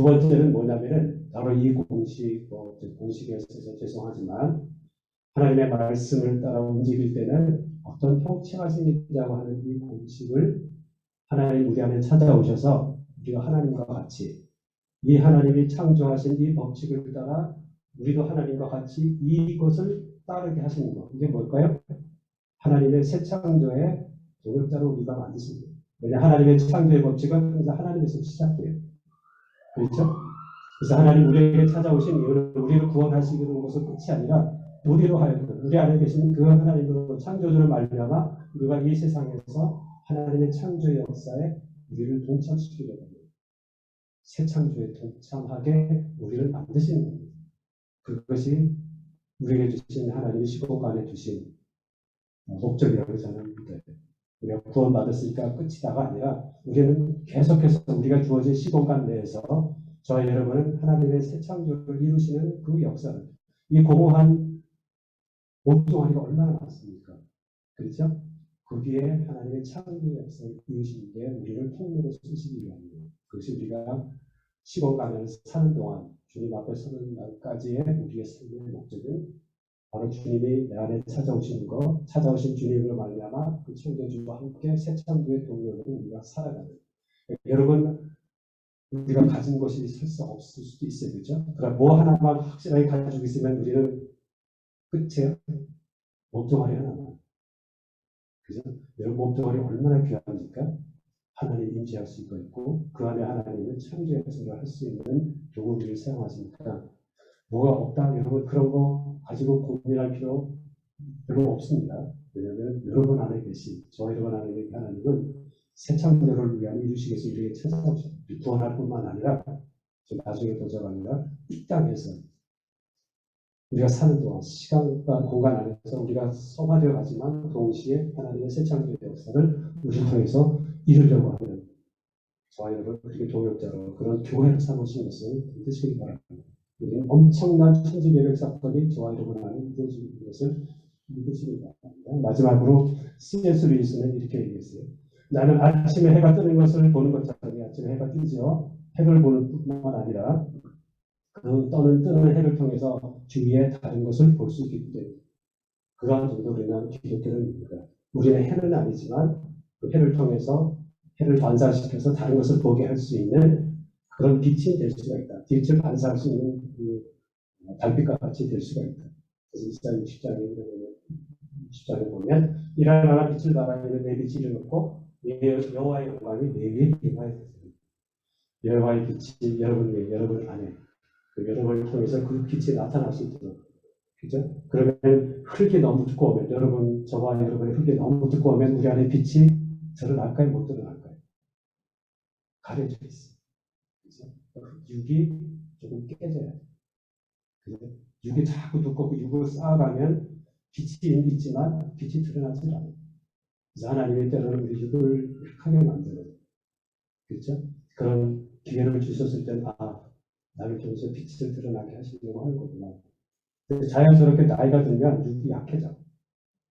Speaker 1: 번째는 뭐냐면은 바로 이 공식에서 죄송하지만 하나님의 말씀을 따라 움직일 때는 어떤 형체가 생기자고 하는 이 공식을 하나님 우리 안에 찾아오셔서 우리가 하나님과 같이 이 하나님이 창조하신 이 법칙을 따라 우리도 하나님과 같이 이것을 따르게 하시는 것. 이게 뭘까요? 하나님의 새 창조의 동역자로 우리가 만드신 거예요. 왜냐 하나님의 창조의 법칙은 항상 하나님에서 시작돼요. 그렇죠? 그래서 하나님 우리에게 찾아오신 이유는 우리를 구원하시는 것은 끝이 아니라 우리로 하여금 우리 안에 계신 그 하나님으로 창조주를 말미암아 우리가 이 세상에서 하나님의 창조 역사에 우리를 동참시키려고 합니다. 새 창조에 동참하게 우리를 만드시는 겁니다. 그것이 우리에게 주신 하나님의 시공간에 두신 목적이라고 저는 믿어요. 우리가 구원받았으니까 끝이다가 아니라 우리는 계속해서 우리가 주어진 시공간 내에서 저와 여러분은 하나님의 새 창조를 이루시는 그 역사를 이 공허한 몸뚱아리가 얼마나 많습니까? 그렇죠? 거기에 하나님의 창조 역사를 이루시는 게 우리를 통로로 쓰시기 위함입니다. 그것이 우리가 시공간을 사는 동안 주님 앞에 서는 날까지의 우리의 삶의 목적은 바로 주님이 내 안에 찾아오시는 것, 찾아오신 주님을 말미암아 그 창조주와 함께 새 창조의 동력으로 우리가 살아가는. 여러분 우리가 가진 것이 설사 없을 수도 있어요, 그렇죠? 그러나 뭐 하나만 확실하게 가지고 있으면 우리는 끝이에요. 몸뚱아리 하나만, 그죠? 여러분 몸뚱아리 얼마나 귀합니까? 하나님 임재할 수 있고 그 안에 하나님은 창조의 역사를 할 수 있는 도구를 사용하시니까 뭐가 없다 여러분 그런 거 가지고 고민할 필요 별로 없습니다. 왜냐하면 여러분 안에 계신 저와 여러분 안에 계신 하나님은 새 창조를 위한 이루시겠어 우리에게 찾아오셔 구원할 뿐만 아니라 나중에 도저가 아니라 이 땅에서 우리가 사는 동안 시간과 공간 안에서 우리가 소화되어 가지만 동시에 하나님의 새 창조의 역사를 우리 통해서 이루려고 하는 저와 여러분 그렇게 동역자로 그런 교회를 삼으신 것을 믿으시기 바랍니다. 우리는 엄청난 천지개벽 사건이 저와 여러분 안에 이루어지는 것을 믿으시기 바랍니다. 마지막으로 C.S. 루이스는 이렇게 얘기했어요. 나는 아침에 해가 뜨는 것을 보는 것처럼 아침에 해가 뜨죠. 해를 보는 뿐만 아니라 그 뜨는 해를 통해서 주위에 다른 것을 볼 수 있기 때문에 그러한 정도 우리는 기독교를 믿습니다. 우리는 해는 아니지만 그 해를 통해서 해를 반사시켜서 다른 것을 보게 할 수 있는 그런 빛이 될 수가 있다. 빛을 반사할 수 있는 그 달빛과 같이 될 수가 있다. 그래서 이사야 10장에 보면 일어나라 빛을 발하여 내 빛이 이르렀고 여호와의 영광이 내 위에 임하여 있습니다. 여호와의 빛이 여러분 안에 그 여러분을 통해서 그 빛이 나타날 수 있도록 그죠? 그러면 흙이 너무 두꺼우면 여러분 저와 여러분의 흙이 너무 두꺼우면 우리 안에 빛이 드러날까요? 못 드러날까요? 가려져 있어. 그죠? 육이 조금 깨져야 돼. 그죠? 육이 자꾸 두껍고 육을 쌓아가면 빛이 있지만 빛이 드러나지 않아요. 그래서 하나님의 때로는 우리 육을 약하게 만드는 그렇죠? 그런 기회를 주셨을 때는 나를 통해서 빛을 드러나게 하시려고 하는 거구나. 자연스럽게 나이가 들면 육이 약해져.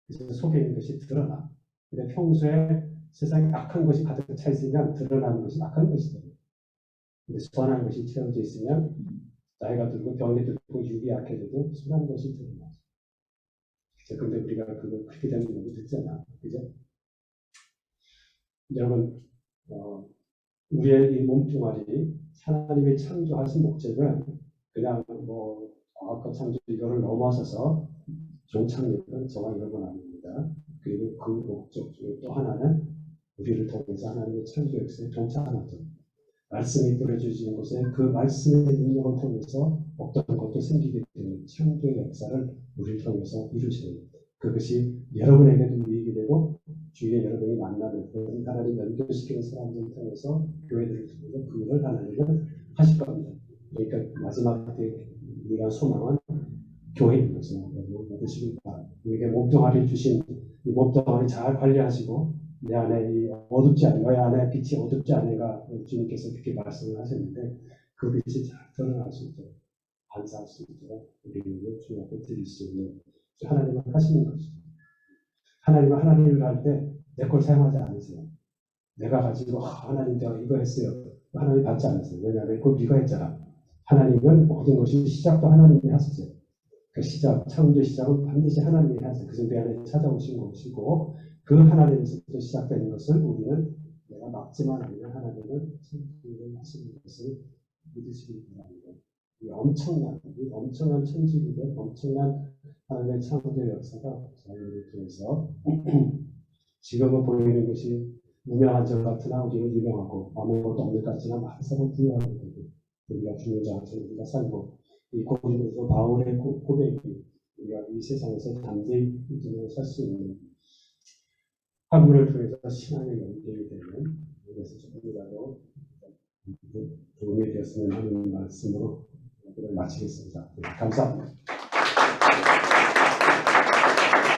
Speaker 1: 그래서 속에 있는 것이 드러나. 근데 평소에 세상에 악한 것이 가득 차 있으면 드러나는 것이 악한 것이다. 근데 선한 것이 채워져 있으면 나이가 들고 병이 들고 육이 약해져도 선한 것이 드러나. 근데 우리가 그거 그렇게 되는 경우 듣잖아. 그죠? 여러분, 우리의 이 몸뚱아리, 하나님이 창조하신 목적은 그냥 뭐 과학과 창조 이거를 넘어서서 종착역은 저와 여러분 아닙니다. 그리고 그 목적 중에 또 하나는 우리를 통해서 하나님의 창조 역사에 종착하는 것. 말씀이 뿌려주신 곳에 그 말씀의 능력을 통해서 어떤 것도 생기게 되는 창조의 역사를 우리를 통해서 이루시는 것. 그것이 여러분에게도 유익이 되고 주위에 여러분이 만나는 그런 하나님 연결시키는 사람들을 통해서 교회들을 통해서 그 일을 하나님은 하실 겁니다. 그러니까 마지막 때 우리가 소망은 교회인 것을 받으시길 바랍니다. 우리에게 몸뚱아리 주신 이 몸뚱아리 잘 관리하시고 내 안에 이 어둡지 않은 너의 안에 빛이 어둡지 않은가 주님께서 그렇게 말씀을 하셨는데 그 빛이 잘 드러날 수 있도록 반사할 수 있도록 우리를 주님 앞에 드릴 수 있는 하나님은 하시는 것입니다. 하나님은 하나님을 할 때 내 걸 사용하지 않으세요. 내가 가지고 하나님 제가 이거 했어요. 하나님 받지 않으세요. 왜냐하면 그거 네가 했잖아. 하나님은 모든 것이 시작도 하나님이 하시죠. 그 시작, 창조 시작은 반드시 하나님이 하세요. 그래서 우리 안에 찾아오신 것이고 그 하나님에서부터 시작되는 것을 우리는 내가 막지만 않으면 하나님은 창조를 하시는 것을 믿으시기 바랍니다. 이 엄청난 천지기들, 엄청난 하나님의 창조 역사가 저희를 통해서 지금은 보이는 것이 무명한 것 같으나 우리는 유명하고 아무것도 없는 것 같으나 항상 부유하게 되고 우리가 죽는 자처럼 우리가 살고 이 고린도서 바울의 고백이 우리가 이 세상에서 담대히 믿음으로 살 수 있는 학문을 통해서 신앙의 연결이 되는 그래서 조금이라도 도움이 되었으면 하는 말씀으로 오늘 마치겠습니다. 감사합니다.